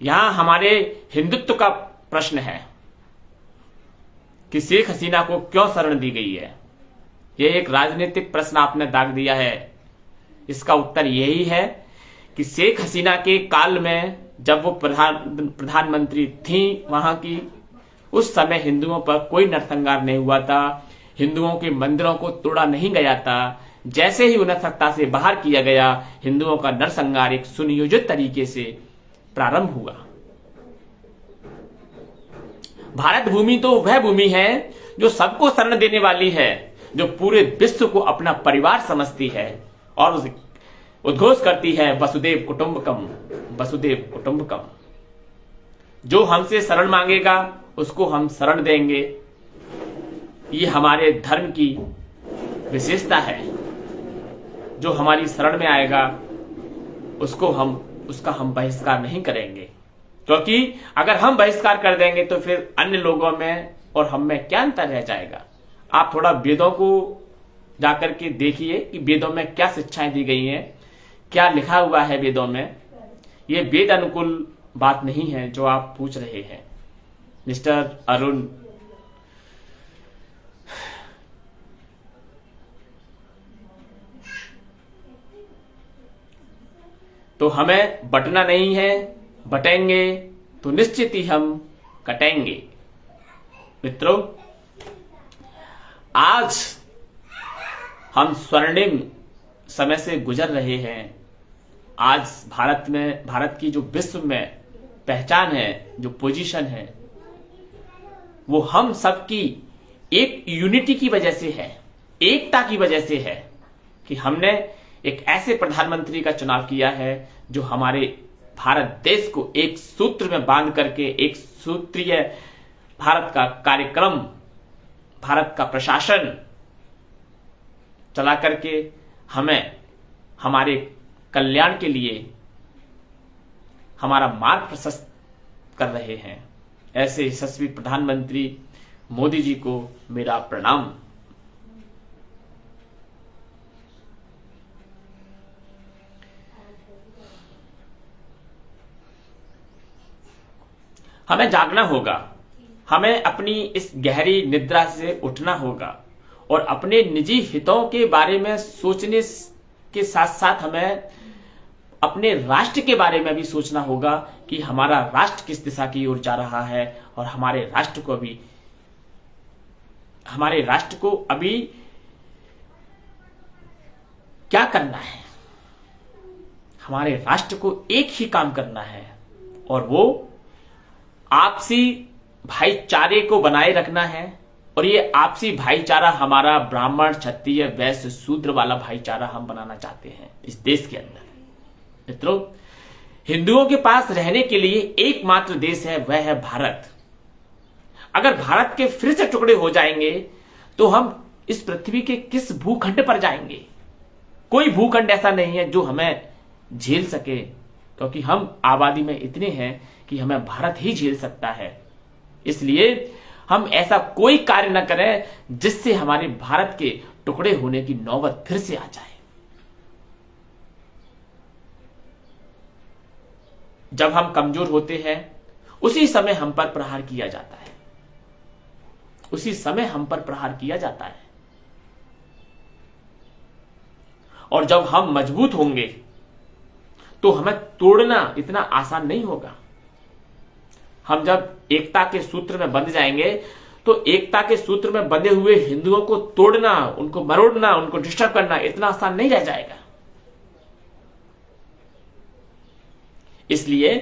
यहां हमारे हिंदुत्व का प्रश्न है कि शेख हसीना को क्यों शरण दी गई है। यह एक राजनीतिक प्रश्न आपने दाग दिया है। इसका उत्तर यही है कि शेख हसीना के काल में जब वो प्रधानमंत्री थी वहां की, उस समय हिंदुओं पर कोई नरसंहार नहीं हुआ था, हिंदुओं के मंदिरों को तोड़ा नहीं गया था। जैसे ही उन्हें सत्ता से बाहर किया गया, हिंदुओं का नरसंहार एक सुनियोजित तरीके से प्रारंभ हुआ। भारत भूमि तो वह भूमि है जो सबको शरण देने वाली है, जो पूरे विश्व को अपना परिवार समझती है और उद्घोष करती है वसुदेव कुटुंबकम, वसुदेव कुटुंबकम। जो हमसे शरण मांगेगा उसको हम शरण देंगे। ये हमारे धर्म की विशेषता है। जो हमारी शरण में आएगा उसका हम बहिष्कार नहीं करेंगे। क्योंकि अगर हम बहिष्कार कर देंगे तो फिर अन्य लोगों में और हम में क्या अंतर रह जाएगा। आप थोड़ा वेदों को जाकर के देखिए कि वेदों में क्या शिक्षाएं दी गई हैं, क्या लिखा हुआ है वेदों में। ये वेद अनुकूल बात नहीं है जो आप पूछ रहे हैं मिस्टर अरुण। तो हमें बटना नहीं है, बटेंगे तो निश्चित ही हम कटेंगे। मित्रों, आज हम स्वर्णिम समय से गुजर रहे हैं। आज भारत की जो विश्व में पहचान है, जो पोजीशन है, वो हम सबकी एक यूनिटी की वजह से है, एकता की वजह से है कि हमने एक ऐसे प्रधानमंत्री का चुनाव किया है जो हमारे भारत देश को एक सूत्र में बांध करके एक सूत्रीय भारत का कार्यक्रम, भारत का प्रशासन चला करके हमें हमारे कल्याण के लिए हमारा मार्ग प्रशस्त कर रहे हैं। ऐसे यशस्वी प्रधानमंत्री मोदी जी को मेरा प्रणाम। हमें जागना होगा, हमें अपनी इस गहरी निद्रा से उठना होगा और अपने निजी हितों के बारे में सोचने के साथ साथ हमें अपने राष्ट्र के बारे में भी सोचना होगा कि हमारा राष्ट्र किस दिशा की ओर जा रहा है और हमारे राष्ट्र को अभी क्या करना है। हमारे राष्ट्र को एक ही काम करना है और वो आपसी भाईचारे को बनाए रखना है। और ये आपसी भाईचारा हमारा ब्राह्मण, क्षत्रिय, वैश्य, शूद्र वाला भाईचारा हम बनाना चाहते हैं इस देश के अंदर। मित्रों, हिंदुओं के पास रहने के लिए एकमात्र देश है, वह है भारत। अगर भारत के फिर से टुकड़े हो जाएंगे तो हम इस पृथ्वी के किस भूखंड पर जाएंगे। कोई भूखंड ऐसा नहीं है जो हमें झेल सके, क्योंकि हम आबादी में इतने हैं कि हमें भारत ही झेल सकता है। इसलिए हम ऐसा कोई कार्य न करें जिससे हमारे भारत के टुकड़े होने की नौबत फिर से आ जाए। जब हम कमजोर होते हैं उसी समय हम पर प्रहार किया जाता है, उसी समय हम पर प्रहार किया जाता है। और जब हम मजबूत होंगे तो हमें तोड़ना इतना आसान नहीं होगा। हम जब एकता के सूत्र में बंध जाएंगे तो एकता के सूत्र में बंधे हुए हिंदुओं को तोड़ना, उनको मरोड़ना, उनको डिस्टर्ब करना इतना आसान नहीं रह जाएगा। इसलिए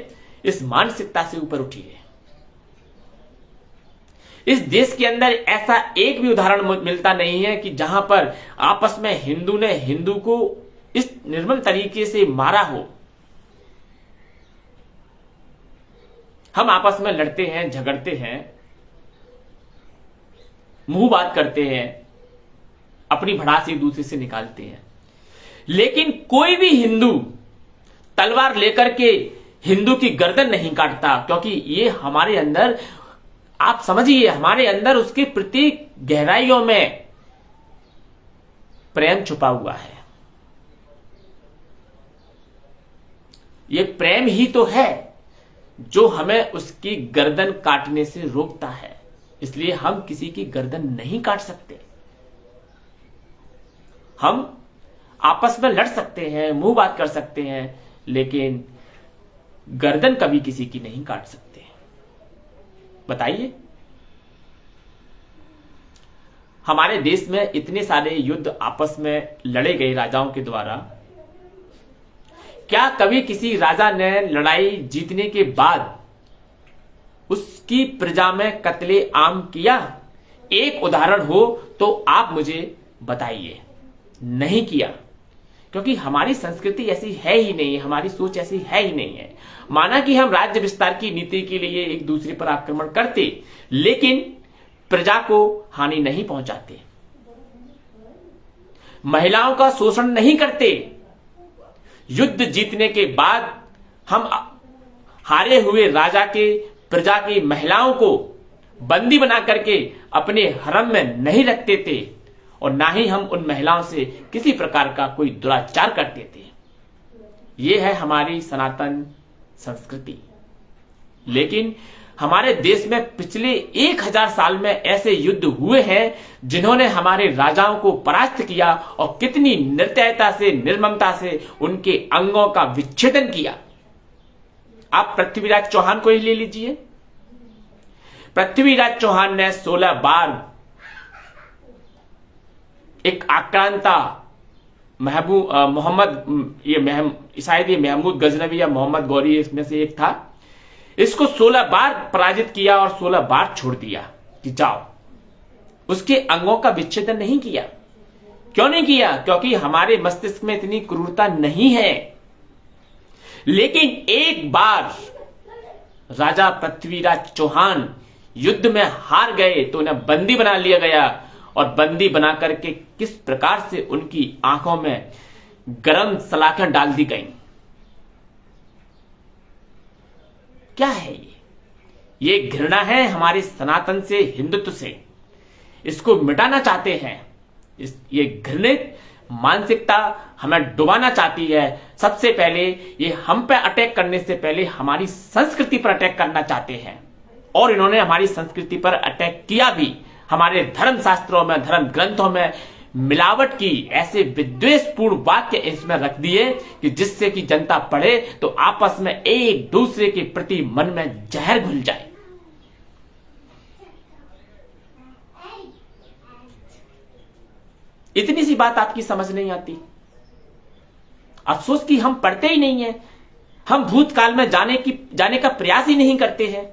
इस मानसिकता से ऊपर उठिए। इस देश के अंदर ऐसा एक भी उदाहरण मिलता नहीं है कि जहां पर आपस में हिंदू ने हिंदू को इस निर्मम तरीके से मारा हो। हम आपस में लड़ते हैं, झगड़ते हैं, मुंह बात करते हैं, अपनी भड़ास एक दूसरे से निकालते हैं, लेकिन कोई भी हिंदू तलवार लेकर के हिंदू की गर्दन नहीं काटता, क्योंकि ये हमारे अंदर, आप समझिए, हमारे अंदर उसके प्रति गहराइयों में प्रेम छुपा हुआ है। ये प्रेम ही तो है जो हमें उसकी गर्दन काटने से रोकता है। इसलिए हम किसी की गर्दन नहीं काट सकते। हम आपस में लड़ सकते हैं, मुंह बात कर सकते हैं, लेकिन गर्दन कभी किसी की नहीं काट सकते। बताइए, हमारे देश में इतने सारे युद्ध आपस में लड़े गए राजाओं के द्वारा, क्या कभी किसी राजा ने लड़ाई जीतने के बाद उसकी प्रजा में कत्ले आम किया? एक उदाहरण हो तो आप मुझे बताइए। नहीं किया, क्योंकि हमारी संस्कृति ऐसी है ही नहीं, हमारी सोच ऐसी है ही नहीं है। माना कि हम राज्य विस्तार की नीति के लिए एक दूसरे पर आक्रमण करते, लेकिन प्रजा को हानि नहीं पहुंचाते, महिलाओं का शोषण नहीं करते। युद्ध जीतने के बाद हम हारे हुए राजा के प्रजा की महिलाओं को बंदी बना करके अपने हरम में नहीं रखते थे और ना ही हम उन महिलाओं से किसी प्रकार का कोई दुराचार करते थे। ये है हमारी सनातन संस्कृति। लेकिन हमारे देश में पिछले 1000 साल में ऐसे युद्ध हुए हैं जिन्होंने हमारे राजाओं को परास्त किया और कितनी निर्दयता से, निर्ममता से उनके अंगों का विच्छेदन किया। आप पृथ्वीराज चौहान को ही ले लीजिए। पृथ्वीराज चौहान ने 16 बार एक आक्रांता शायद ये महमूद गजनवी या मोहम्मद गौरी इसमें से एक था, इसको 16 बार पराजित किया और 16 बार छोड़ दिया कि जाओ। उसके अंगों का विच्छेदन नहीं किया। क्यों नहीं किया? क्योंकि हमारे मस्तिष्क में इतनी क्रूरता नहीं है। लेकिन एक बार राजा पृथ्वीराज चौहान युद्ध में हार गए तो उन्हें बंदी बना लिया गया और बंदी बना करके किस प्रकार से उनकी आंखों में गरम सलाखें डाल दी गई। क्या है ये घृणा है हमारे सनातन से, हिंदुत्व से। इसको मिटाना चाहते हैं। ये घृणित मानसिकता हमें डुबाना चाहती है। सबसे पहले ये हम पे अटैक करने से पहले हमारी संस्कृति पर अटैक करना चाहते हैं और इन्होंने हमारी संस्कृति पर अटैक किया भी। हमारे धर्म शास्त्रों में, धर्म ग्रंथों में मिलावट की ऐसे विद्वेषपूर्ण वाक्य इसमें रख दिए कि जिससे कि जनता पढ़े तो आपस में एक दूसरे के प्रति मन में जहर घुल जाए। इतनी सी बात आपकी समझ नहीं आती। अफसोस कि हम पढ़ते ही नहीं है। हम भूतकाल में जाने का प्रयास ही नहीं करते हैं।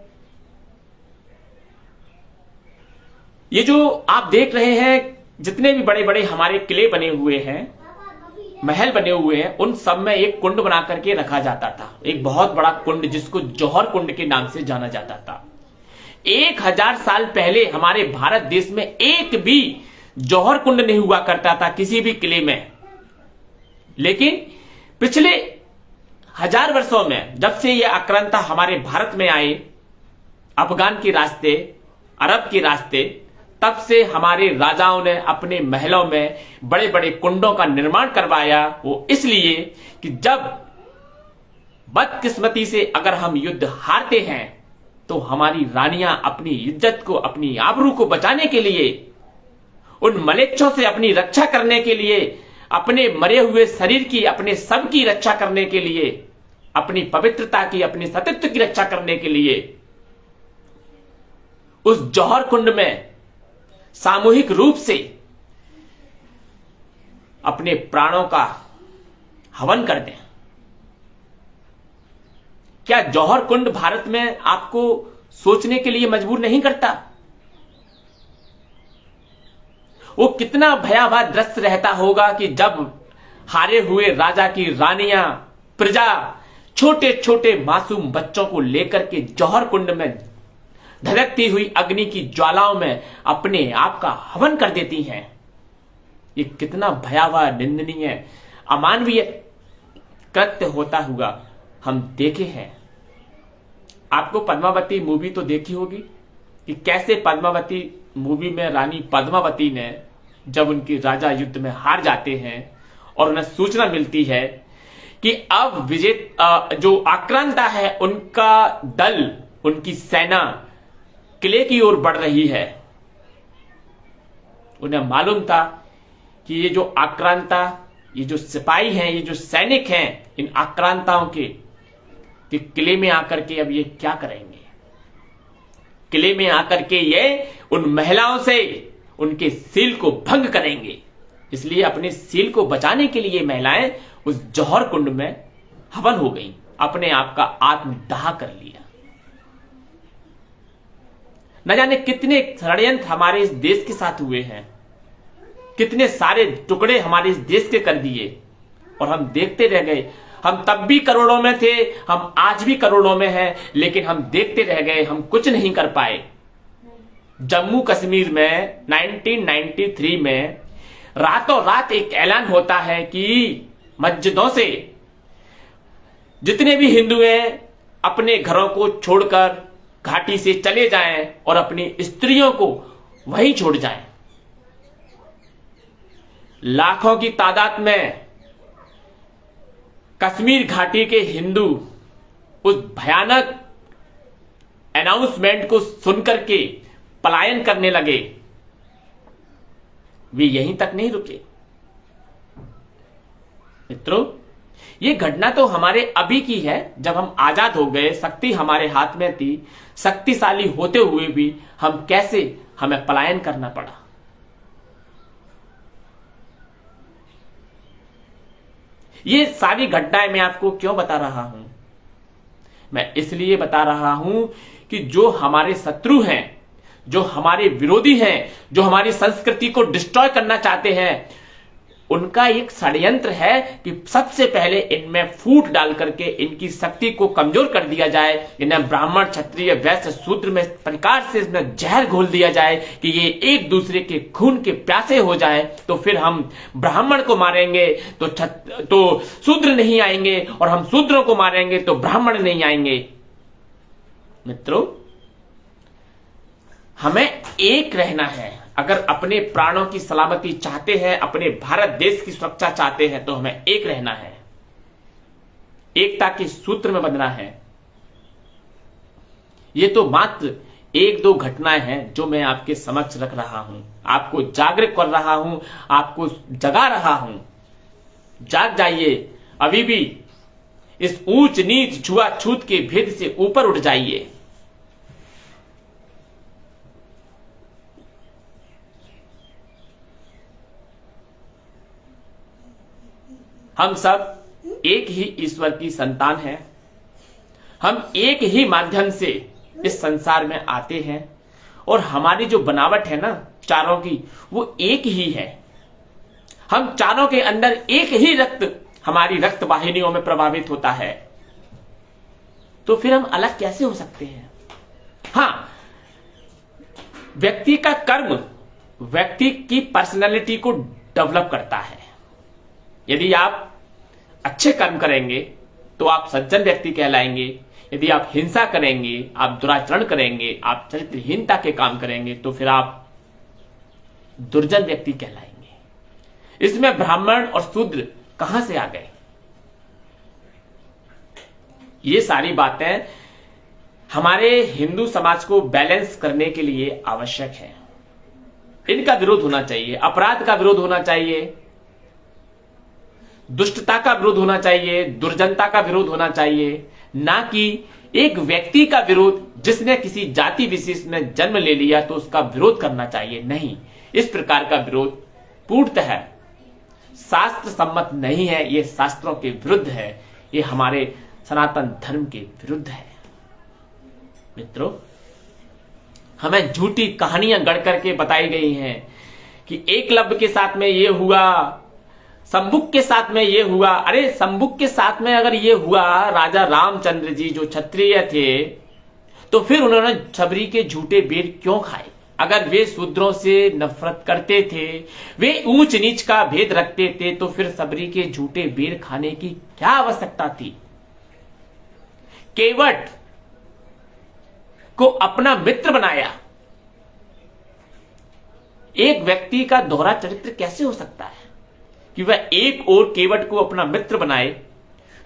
ये जो आप देख रहे हैं, जितने भी बड़े बड़े हमारे किले बने हुए हैं, महल बने हुए हैं, उन सब में एक कुंड बना करके रखा जाता था। एक बहुत बड़ा कुंड जिसको जौहर कुंड के नाम से जाना जाता था। 1000 साल पहले हमारे भारत देश में एक भी जौहर कुंड नहीं हुआ करता था किसी भी किले में। लेकिन पिछले 1000 वर्षों में जब से ये आक्रांता हमारे भारत में आए, अफगान के रास्ते, अरब के रास्ते, तब से हमारे राजाओं ने अपने महलों में बड़े बड़े कुंडों का निर्माण करवाया। वो इसलिए कि जब बदकिस्मती से अगर हम युद्ध हारते हैं तो हमारी रानियां अपनी इज्जत को, अपनी आबरू को बचाने के लिए, उन मलेच्छों से अपनी रक्षा करने के लिए, अपने मरे हुए शरीर की, अपने सब की रक्षा करने के लिए, अपनी पवित्रता की, अपने सतीत्व की रक्षा करने के लिए उस जौहर कुंड में सामूहिक रूप से अपने प्राणों का हवन कर दें। क्या जौहर कुंड भारत में आपको सोचने के लिए मजबूर नहीं करता? वो कितना भयावह दृश्य रहता होगा कि जब हारे हुए राजा की रानियां, प्रजा छोटे छोटे मासूम बच्चों को लेकर के जौहर कुंड में धधकती हुई अग्नि की ज्वालाओं में अपने आप का हवन कर देती हैं। ये कितना भयावह, निंदनीय, अमानवीय कृत्य होता हुआ हम देखे हैं। आपको पद्मावती मूवी तो देखी होगी कि कैसे पद्मावती मूवी में रानी पद्मावती ने जब उनकी राजा युद्ध में हार जाते हैं और उन्हें सूचना मिलती है कि अब विजय जो आक्रांता है उनका दल, उनकी सेना किले की ओर बढ़ रही है। उन्हें मालूम था कि ये जो आक्रांता, ये जो सिपाही हैं, ये जो सैनिक हैं, इन आक्रांताओं के कि किले में आकर के अब ये क्या करेंगे। किले में आकर के ये उन महिलाओं से उनके सील को भंग करेंगे। इसलिए अपने सील को बचाने के लिए महिलाएं उस जौहर कुंड में हवन हो गई, अपने आप का आत्मदाह कर लिया। न जाने कितने षड्यंत्र हमारे इस देश के साथ हुए हैं, कितने सारे टुकड़े हमारे इस देश के कर दिए और हम देखते रह गए। हम तब भी करोड़ों में थे, हम आज भी करोड़ों में हैं, लेकिन हम देखते रह गए, हम कुछ नहीं कर पाए। जम्मू कश्मीर में 1993 में रातों रात एक ऐलान होता है कि मस्जिदों से जितने भी हिंदू हैं अपने घरों को छोड़कर घाटी से चले जाएं और अपनी स्त्रियों को वहीं छोड़ जाएं। लाखों की तादाद में कश्मीर घाटी के हिंदू उस भयानक अनाउंसमेंट को सुनकर के पलायन करने लगे। वे यहीं तक नहीं रुके। मित्रों, ये घटना तो हमारे अभी की है, जब हम आजाद हो गए, शक्ति हमारे हाथ में थी, शक्तिशाली होते हुए भी हमें पलायन करना पड़ा। ये सारी घटनाएं मैं आपको क्यों बता रहा हूं? मैं इसलिए बता रहा हूं कि जो हमारे शत्रु हैं, जो हमारे विरोधी हैं, जो हमारी संस्कृति को डिस्ट्रॉय करना चाहते हैं, उनका एक षड्यंत्र है कि सबसे पहले इनमें फूट डाल करके इनकी शक्ति को कमजोर कर दिया जाए। इन्हें ब्राह्मण, क्षत्रिय, वैश्य, शूद्र में प्रकार से इसमें जहर घोल दिया जाए कि ये एक दूसरे के खून के प्यासे हो जाए। तो फिर हम ब्राह्मण को मारेंगे तो शूद्र नहीं आएंगे, और हम शूद्रों को मारेंगे तो ब्राह्मण नहीं आएंगे। मित्रों, हमें एक रहना है। अगर अपने प्राणों की सलामती चाहते हैं, अपने भारत देश की सुरक्षा चाहते हैं, तो हमें एक रहना है, एकता के सूत्र में बंधना है। ये तो मात्र एक दो घटनाएं हैं जो मैं आपके समक्ष रख रहा हूं, आपको जागरूक कर रहा हूं, आपको जगा रहा हूं। जाग जाइए, अभी भी इस ऊंच नीच छुआछूत के भेद से ऊपर उठ जाइए। हम सब एक ही ईश्वर की संतान हैं। हम एक ही माध्यम से इस संसार में आते हैं, और हमारी जो बनावट है ना चारों की, वो एक ही है। हम चारों के अंदर एक ही रक्त हमारी रक्त वाहिनियों में प्रभावित होता है। तो फिर हम अलग कैसे हो सकते हैं? हां, व्यक्ति का कर्म व्यक्ति की पर्सनैलिटी को डेवलप करता है। यदि आप अच्छे कर्म करेंगे तो आप सज्जन व्यक्ति कहलाएंगे। यदि आप हिंसा करेंगे, आप दुराचरण करेंगे, आप चरित्रहीनता के काम करेंगे, तो फिर आप दुर्जन व्यक्ति कहलाएंगे। इसमें ब्राह्मण और शूद्र कहां से आ गए? ये सारी बातें हमारे हिंदू समाज को बैलेंस करने के लिए आवश्यक है। इनका विरोध होना चाहिए, अपराध का विरोध होना चाहिए, दुष्टता का विरोध होना चाहिए, दुर्जनता का विरोध होना चाहिए, ना कि एक व्यक्ति का विरोध जिसने किसी जाति विशेष में जन्म ले लिया तो उसका विरोध करना चाहिए। नहीं, इस प्रकार का विरोध पूर्णतः शास्त्र सम्मत नहीं है। ये शास्त्रों के विरुद्ध है, ये हमारे सनातन धर्म के विरुद्ध है। मित्रों, हमें झूठी कहानियां गढ़ करके बताई गई हैं कि एकलव्य के साथ में ये हुआ, संबुक के साथ में ये हुआ। अरे संबुक के साथ में अगर ये हुआ, राजा रामचंद्र जी जो क्षत्रिय थे, तो फिर उन्होंने सबरी के झूठे बेर क्यों खाए? अगर वे शूद्रों से नफरत करते थे, वे ऊंच नीच का भेद रखते थे, तो फिर सबरी के झूठे बेर खाने की क्या आवश्यकता थी? केवट को अपना मित्र बनाया। एक व्यक्ति का दोहरा चरित्र कैसे हो सकता है कि वह एक ओर केवट को अपना मित्र बनाए,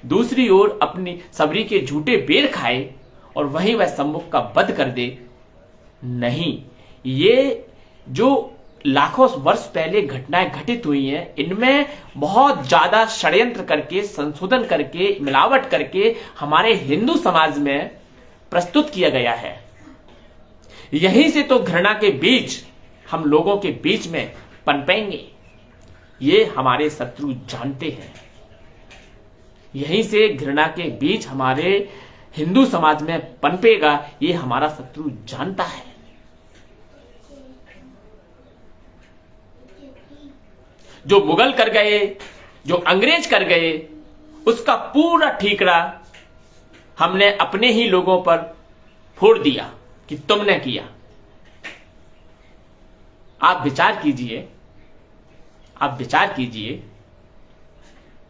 दूसरी ओर अपनी सबरी के झूठे बेर खाए, और वहीं वह सम्मुख का वध कर दे? नहीं, ये जो लाखों वर्ष पहले घटनाएं घटित हुई हैं, इनमें बहुत ज्यादा षड्यंत्र करके, संशोधन करके, मिलावट करके हमारे हिंदू समाज में प्रस्तुत किया गया है। यहीं से तो घृणा के बीज हम लोगों के बीच में पनपेंगे। ये हमारे शत्रु जानते हैं। यहीं से घृणा के बीज हमारे हिंदू समाज में पनपेगा, ये हमारा शत्रु जानता है। जो मुगल कर गए, जो अंग्रेज कर गए, उसका पूरा ठीकरा हमने अपने ही लोगों पर फोड़ दिया कि तुमने किया। आप विचार कीजिए, आप विचार कीजिए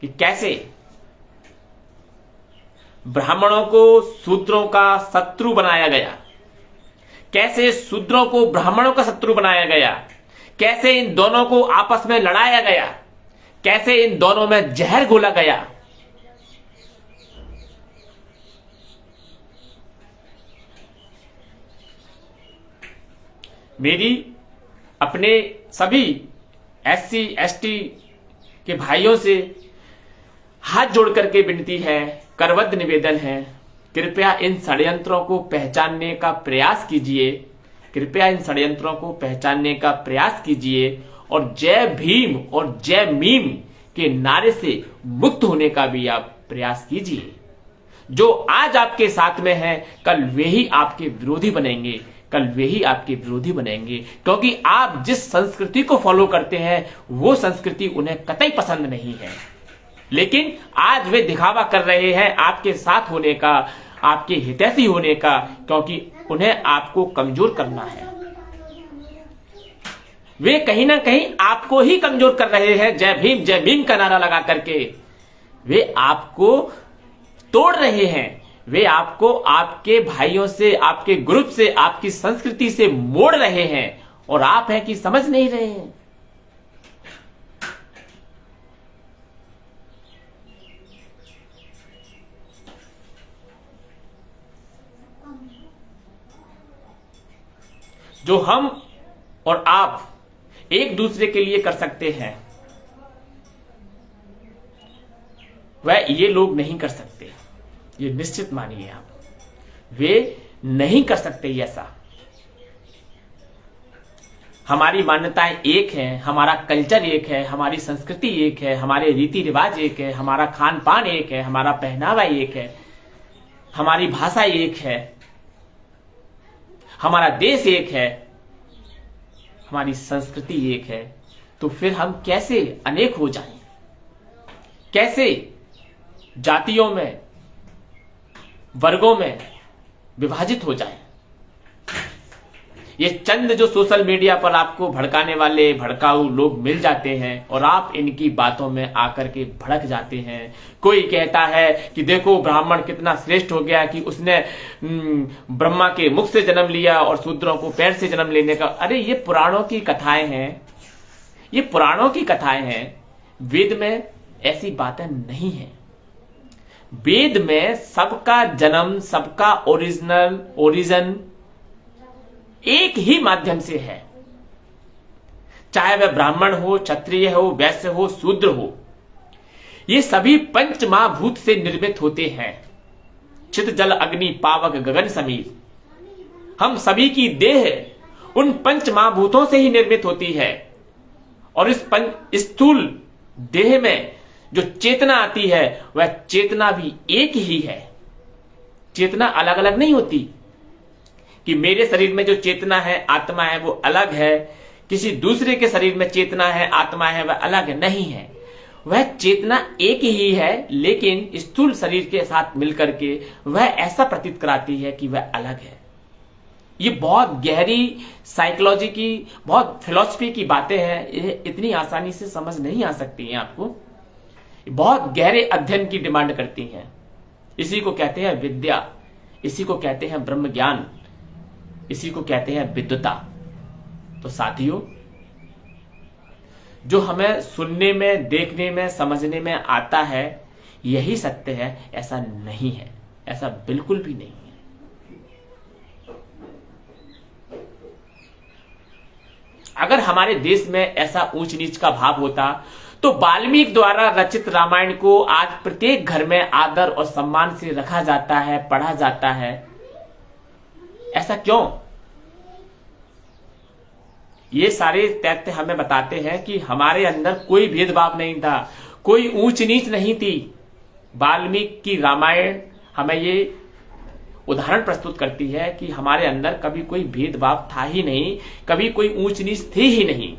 कि कैसे ब्राह्मणों को शूद्रों का शत्रु बनाया गया, कैसे शूद्रों को ब्राह्मणों का शत्रु बनाया गया, कैसे इन दोनों को आपस में लड़ाया गया, कैसे इन दोनों में जहर घोला गया। मेरी अपने सभी SC ST के भाइयों से हाथ जोड़ करके विनती है, करवद निवेदन है, कृपया इन षड्यंत्रों को पहचानने का प्रयास कीजिए, कृपया इन षड्यंत्रों को पहचानने का प्रयास कीजिए और जय भीम और जय मीम के नारे से मुक्त होने का भी आप प्रयास कीजिए। जो आज आपके साथ में है, कल वे ही आपके विरोधी बनेंगे, कल वे ही आपके विरोधी बनेंगे, क्योंकि आप जिस संस्कृति को फॉलो करते हैं वो संस्कृति उन्हें कतई पसंद नहीं है। लेकिन आज वे दिखावा कर रहे हैं आपके साथ होने का, आपके हितैषी होने का, क्योंकि उन्हें आपको कमजोर करना है। वे कहीं ना कहीं आपको ही कमजोर कर रहे हैं। जय भीम का नारा लगा करके वे आपको तोड़ रहे हैं, वे आपको आपके भाइयों से, आपके ग्रुप से, आपकी संस्कृति से मोड़ रहे हैं और आप हैं कि समझ नहीं रहे हैं। जो हम और आप एक दूसरे के लिए कर सकते हैं वह ये लोग नहीं कर सकते, ये निश्चित मानिए आप, वे नहीं कर सकते ऐसा। हमारी मान्यताएं एक हैं, हमारा कल्चर एक है, हमारी संस्कृति एक है, हमारे रीति रिवाज एक है, हमारा खान पान एक है, हमारा पहनावा एक है, हमारी भाषा एक है, हमारा देश एक है, हमारी संस्कृति एक है। तो फिर हम कैसे अनेक हो जाएं, कैसे जातियों में, वर्गों में विभाजित हो जाएं। ये चंद जो सोशल मीडिया पर आपको भड़काने वाले भड़काऊ लोग मिल जाते हैं और आप इनकी बातों में आकर के भड़क जाते हैं। कोई कहता है कि देखो ब्राह्मण कितना श्रेष्ठ हो गया कि उसने ब्रह्मा के मुख से जन्म लिया और शूद्रों को पैर से जन्म लेने का। अरे ये पुराणों की कथाएं हैं, ये पुराणों की कथाएं हैं। वेद में ऐसी बातें नहीं है। वेद में सबका जन्म, सबका ओरिजिन एक ही माध्यम से है, चाहे वह ब्राह्मण हो, क्षत्रिय हो, वैश्य हो, शूद्र हो। ये सभी पंच महाभूत से निर्मित होते हैं। चित जल अग्नि पावक गगन समीर। हम सभी की देह उन पंच महाभूतों से ही निर्मित होती है और इस स्थूल देह में जो चेतना आती है वह चेतना भी एक ही है। चेतना अलग अलग नहीं होती कि मेरे शरीर में जो चेतना है, आत्मा है, वो अलग है, किसी दूसरे के शरीर में चेतना है, आत्मा है, वह अलग नहीं है। वह चेतना एक ही है, लेकिन स्थूल शरीर के साथ मिलकर के वह ऐसा प्रतीत कराती है कि वह अलग है। ये बहुत गहरी साइकोलॉजी की, बहुत फिलॉसफी की बातें हैं। ये इतनी आसानी से समझ नहीं आ सकती हैं आपको। बहुत गहरे अध्ययन की डिमांड करती हैं। इसी को कहते हैं विद्या, इसी को कहते हैं ब्रह्म ज्ञान, इसी को कहते हैं विद्वता। तो साथियों, जो हमें सुनने में, देखने में, समझने में आता है यही सत्य है, ऐसा नहीं है, ऐसा बिल्कुल भी नहीं है। अगर हमारे देश में ऐसा ऊंच नीच का भाव होता तो वाल्मीकि द्वारा रचित रामायण को आज प्रत्येक घर में आदर और सम्मान से रखा जाता है, पढ़ा जाता है। ऐसा क्यों? ये सारे तथ्य हमें बताते हैं कि हमारे अंदर कोई भेदभाव नहीं था, कोई ऊंच नीच नहीं थी। वाल्मीकि की रामायण हमें ये उदाहरण प्रस्तुत करती है कि हमारे अंदर कभी कोई भेदभाव था ही नहीं, कभी कोई ऊंच नीच थी ही नहीं।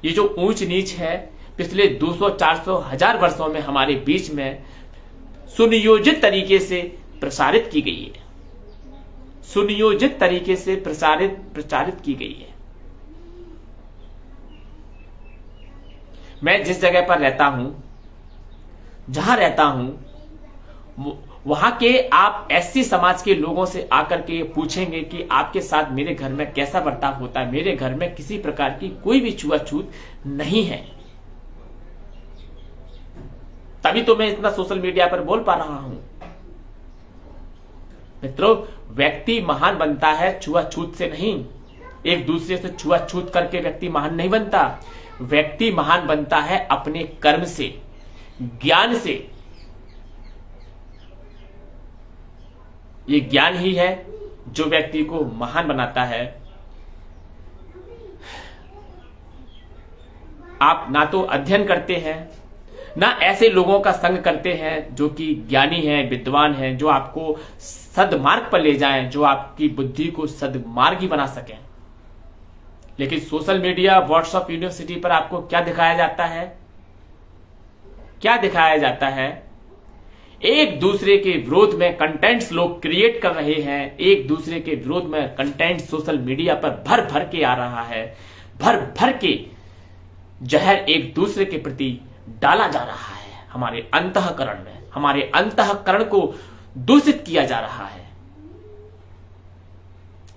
ये जो ऊंच नीच है पिछले 200, 400, 1000 वर्षों में हमारे बीच में सुनियोजित तरीके से प्रसारित की गई है, सुनियोजित तरीके से प्रचारित की गई है। मैं जिस जगह पर रहता हूं, जहां रहता हूं, वहां के आप एससी समाज के लोगों से आकर के पूछेंगे कि आपके साथ मेरे घर में कैसा बर्ताव होता है, मेरे घर में किसी प्रकार की कोई भी छुआछूत नहीं है। तभी तो मैं इतना सोशल मीडिया पर बोल पा रहा हूं। मित्रों, व्यक्ति महान बनता है छुआछूत से नहीं, एक दूसरे से छुआछूत करके व्यक्ति महान नहीं बनता। व्यक्ति महान बनता है अपने कर्म से, ज्ञान से। ये ज्ञान ही है जो व्यक्ति को महान बनाता है। आप ना तो अध्ययन करते हैं, ना ऐसे लोगों का संग करते हैं जो कि ज्ञानी हैं, विद्वान हैं, जो आपको सदमार्ग पर ले जाएं, जो आपकी बुद्धि को सदमार्गी बना सकें। लेकिन सोशल मीडिया, व्हाट्सएप, यूनिवर्सिटी पर आपको क्या दिखाया जाता है? क्या दिखाया जाता है? एक दूसरे के विरोध में कंटेंट्स लोग क्रिएट कर रहे हैं। एक दूसरे के विरोध में कंटेंट सोशल मीडिया पर भर भर के आ रहा है। भर भर के जहर एक दूसरे के प्रति डाला जा रहा है। हमारे अंतःकरण में, हमारे अंतःकरण को दूषित किया जा रहा है।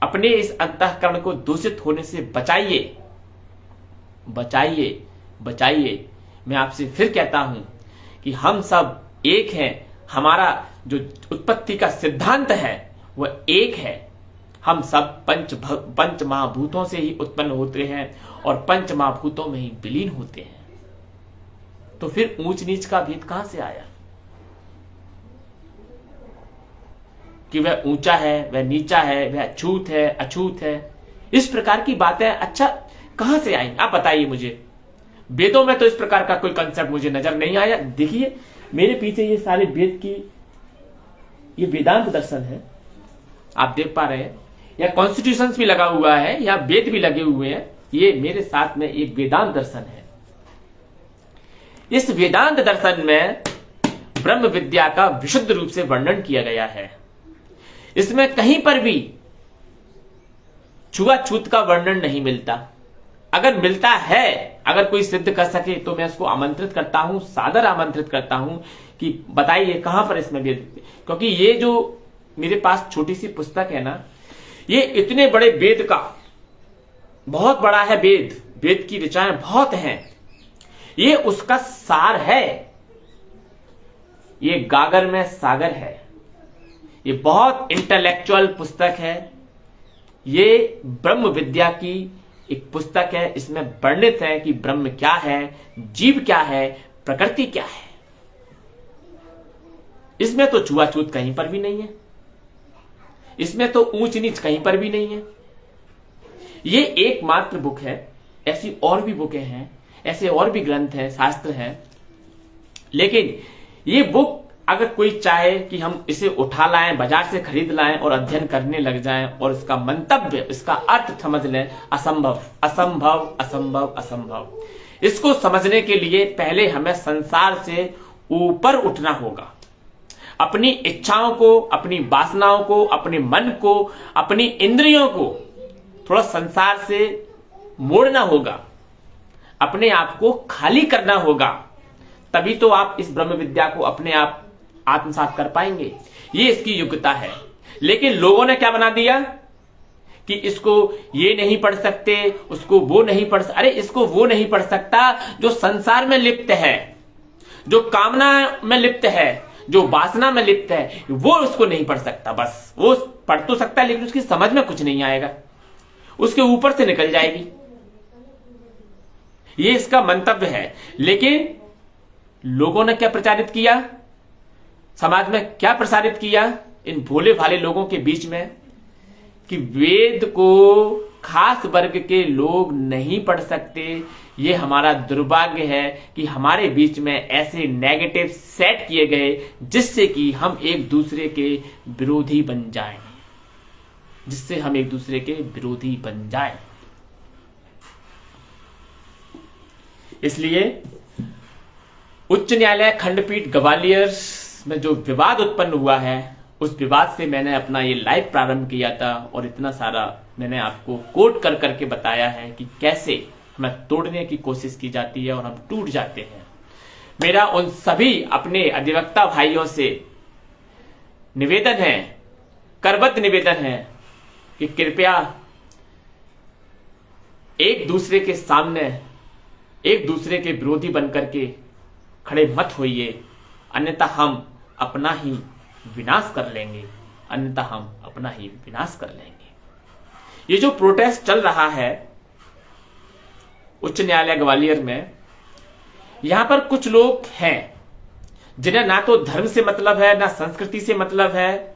अपने इस अंतःकरण को दूषित होने से बचाइए, बचाइए, बचाइए। मैं आपसे फिर कहता हूं कि हम सब एक हैं। हमारा जो उत्पत्ति का सिद्धांत है वह एक है। हम सब पंच महाभूतों से ही उत्पन्न होते हैं और पंच महाभूतों में ही विलीन होते हैं। तो फिर ऊंच नीच का भेद कहां से आया कि वह ऊंचा है, वह नीचा है, वह अछूत है, अछूत है? इस प्रकार की बातें अच्छा कहां से आई? आप बताइए मुझे। वेदों में तो इस प्रकार का कोई कंसेप्ट मुझे नजर नहीं आया। देखिए मेरे पीछे ये सारे वेद की, ये वेदांत दर्शन है, आप देख पा रहे हैं। या कॉन्स्टिट्यूशन भी लगा हुआ है, या वेद भी लगे हुए हैं। ये मेरे साथ में एक वेदांत दर्शन है। इस वेदांत दर्शन में ब्रह्म विद्या का विशुद्ध रूप से वर्णन किया गया है। इसमें कहीं पर भी छुआछूत का वर्णन नहीं मिलता। अगर मिलता है, अगर कोई सिद्ध कर सके तो मैं उसको आमंत्रित करता हूं, सादर आमंत्रित करता हूं कि बताइए कहां पर इसमें वेद। क्योंकि ये जो मेरे पास छोटी सी पुस्तक है ना, ये इतने बड़े वेद का, बहुत बड़ा है वेद, वेद की ऋचाएं बहुत हैं। ये उसका सार है। ये गागर में सागर है। ये बहुत इंटेलेक्चुअल पुस्तक है। ये ब्रह्म विद्या की एक पुस्तक है। इसमें वर्णित है कि ब्रह्म क्या है, जीव क्या है, प्रकृति क्या है। इसमें तो छुआछूत कहीं पर भी नहीं है। इसमें तो ऊंच नीच कहीं पर भी नहीं है। ये एकमात्र बुक है। ऐसी और भी बुकें हैं, ऐसे और भी ग्रंथ हैं, शास्त्र हैं। लेकिन ये बुक अगर कोई चाहे कि हम इसे उठा लाएं, बाजार से खरीद लाएं और अध्ययन करने लग जाएं और इसका मंतव्य, इसका अर्थ समझ लें, असंभव, असंभव, असंभव, असंभव। इसको समझने के लिए पहले हमें संसार से ऊपर उठना होगा। अपनी इच्छाओं को, अपनी वासनाओं को, अपने मन को, अपनी इंद्रियों को थोड़ा संसार से मोड़ना होगा। अपने आप को खाली करना होगा। तभी तो आप इस ब्रह्म विद्या को अपने आप आत्मसात कर पाएंगे। ये इसकी योग्यता है। लेकिन लोगों ने क्या बना दिया कि इसको ये नहीं पढ़ सकते, उसको वो नहीं पढ़ सकते। अरे इसको वो नहीं पढ़ सकता जो संसार में लिप्त है, जो कामना में लिप्त है, जो वासना में लिप्त है, वो उसको नहीं पढ़ सकता। बस वो पढ़ तो सकता है लेकिन उसकी समझ में कुछ नहीं आएगा, उसके ऊपर से निकल जाएगी। ये इसका मंतव्य है। लेकिन लोगों ने क्या प्रचारित किया, समाज में क्या प्रसारित किया इन भोले भाले लोगों के बीच में कि वेद को खास वर्ग के लोग नहीं पढ़ सकते। ये हमारा दुर्भाग्य है कि हमारे बीच में ऐसे नेगेटिव सेट किए गए जिससे कि हम एक दूसरे के विरोधी बन जाएं, जिससे हम एक दूसरे के विरोधी बन जाएं। इसलिए उच्च न्यायालय खंडपीठ ग्वालियर में जो विवाद उत्पन्न हुआ है, उस विवाद से मैंने अपना ये लाइव प्रारंभ किया था और इतना सारा मैंने आपको कोट कर करके बताया है कि कैसे हमें तोड़ने की कोशिश की जाती है और हम टूट जाते हैं। मेरा उन सभी अपने अधिवक्ता भाइयों से निवेदन है, करबद्ध निवेदन है कि कृपया एक दूसरे के सामने एक दूसरे के विरोधी बनकर के खड़े मत होइए, अन्यथा हम अपना ही विनाश कर लेंगे, अन्यथा हम अपना ही विनाश कर लेंगे। ये जो प्रोटेस्ट चल रहा है उच्च न्यायालय ग्वालियर में, यहां पर कुछ लोग हैं जिन्हें ना तो धर्म से मतलब है, ना संस्कृति से मतलब है,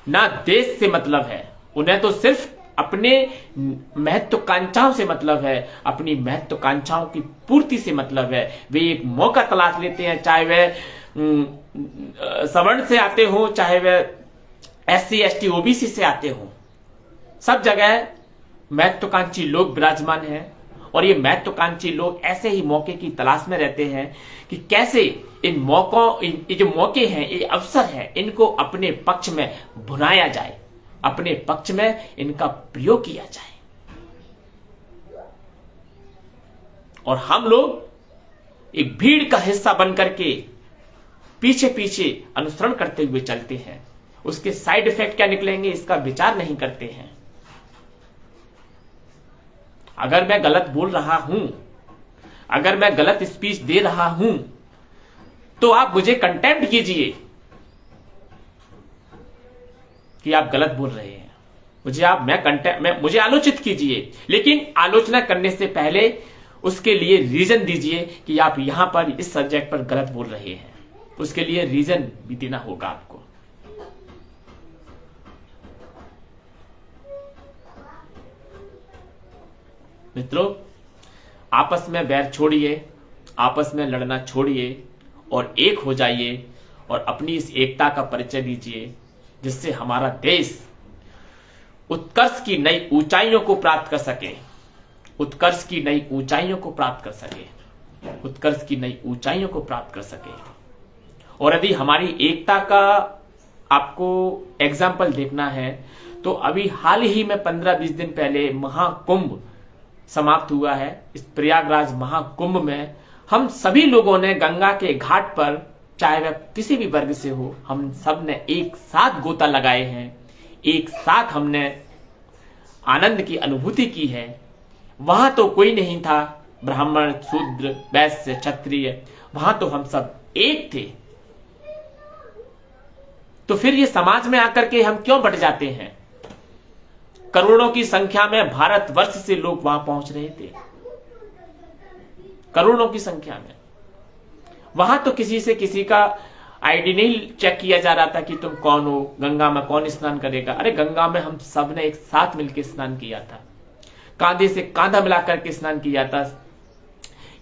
ना देश से मतलब है। उन्हें तो सिर्फ अपने महत्वाकांक्षाओं से मतलब है, अपनी महत्वाकांक्षाओं की पूर्ति से मतलब है। वे एक मौका तलाश लेते हैं, चाहे वे सवर्ण से आते हो, चाहे वे SC ST OBC से आते हो, सब जगह महत्वाकांक्षी लोग विराजमान हैं। और ये महत्वाकांक्षी लोग ऐसे ही मौके की तलाश में रहते हैं कि कैसे इन मौकों, ये जो मौके हैं, ये अवसर हैं, इनको अपने पक्ष में भुनाया जाए, अपने पक्ष में इनका प्रयोग किया जाए। और हम लोग एक भीड़ का हिस्सा बनकर के पीछे पीछे अनुसरण करते हुए चलते हैं। उसके साइड इफेक्ट क्या निकलेंगे इसका विचार नहीं करते हैं। अगर मैं गलत बोल रहा हूं, अगर मैं गलत स्पीच दे रहा हूं, तो आप मुझे कंटेम्प्ट कीजिए कि आप गलत बोल रहे हैं। मुझे आलोचित कीजिए, लेकिन आलोचना करने से पहले उसके लिए रीजन दीजिए कि आप यहां पर इस सब्जेक्ट पर गलत बोल रहे हैं। उसके लिए रीजन भी देना होगा आपको। मित्रों, आपस में बैर छोड़िए, आपस में लड़ना छोड़िए और एक हो जाइए और अपनी इस एकता का परिचय दीजिए, जिससे हमारा देश उत्कर्ष की नई ऊंचाइयों को प्राप्त कर सके, उत्कर्ष की नई ऊंचाइयों को प्राप्त कर सके, उत्कर्ष की नई ऊंचाइयों को प्राप्त कर सके। और यदि हमारी एकता का आपको एग्जाम्पल देखना है तो अभी हाल ही में 15-20 दिन पहले महाकुंभ समाप्त हुआ है। इस प्रयागराज महाकुंभ में हम सभी लोगों ने गंगा के घाट पर, चाहे वह किसी भी वर्ग से हो, हम सब ने एक साथ गोता लगाए हैं, एक साथ हमने आनंद की अनुभूति की है। वहां तो कोई नहीं था ब्राह्मण, शूद्र, वैश्य, क्षत्रिय, वहां तो हम सब एक थे। तो फिर ये समाज में आकर के हम क्यों बट जाते हैं? करोड़ों की संख्या में भारतवर्ष से लोग वहां पहुंच रहे थे, करोड़ों की संख्या में। वहां तो किसी से किसी का आईडी नहीं चेक किया जा रहा था कि तुम कौन हो, गंगा में कौन स्नान करेगा। अरे गंगा में हम सब ने एक साथ मिलकर स्नान किया था, कांधे से कांधा मिलाकर के स्नान किया था,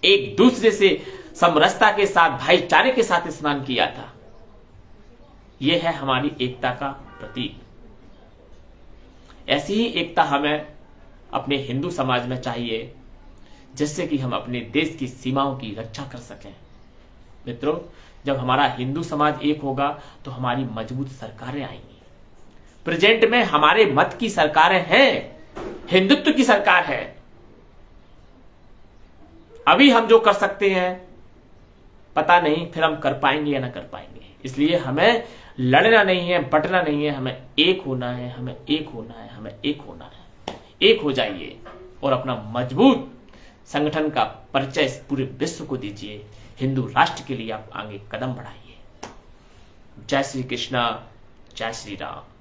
एक दूसरे से समरसता के साथ, भाईचारे के साथ स्नान किया था। यह है हमारी एकता का प्रतीक। ऐसी ही एकता हमें अपने हिंदू समाज में चाहिए, जिससे कि हम अपने देश की सीमाओं की रक्षा कर सकें। मित्रों, जब हमारा हिंदू समाज एक होगा तो हमारी मजबूत सरकारें आएंगी। प्रेजेंट में हमारे मत की सरकारें हैं, हिंदुत्व की सरकार है। अभी हम जो कर सकते हैं पता नहीं फिर हम कर पाएंगे या ना कर पाएंगे। इसलिए हमें लड़ना नहीं है, बटना नहीं है, हमें एक होना है, हमें एक होना है, हमें एक होना है। एक हो जाइए और अपना मजबूत संगठन का परिचय पूरे विश्व को दीजिए। हिंदू राष्ट्र के लिए आप आगे कदम बढ़ाइए। जय श्री कृष्णा, जय श्री राम।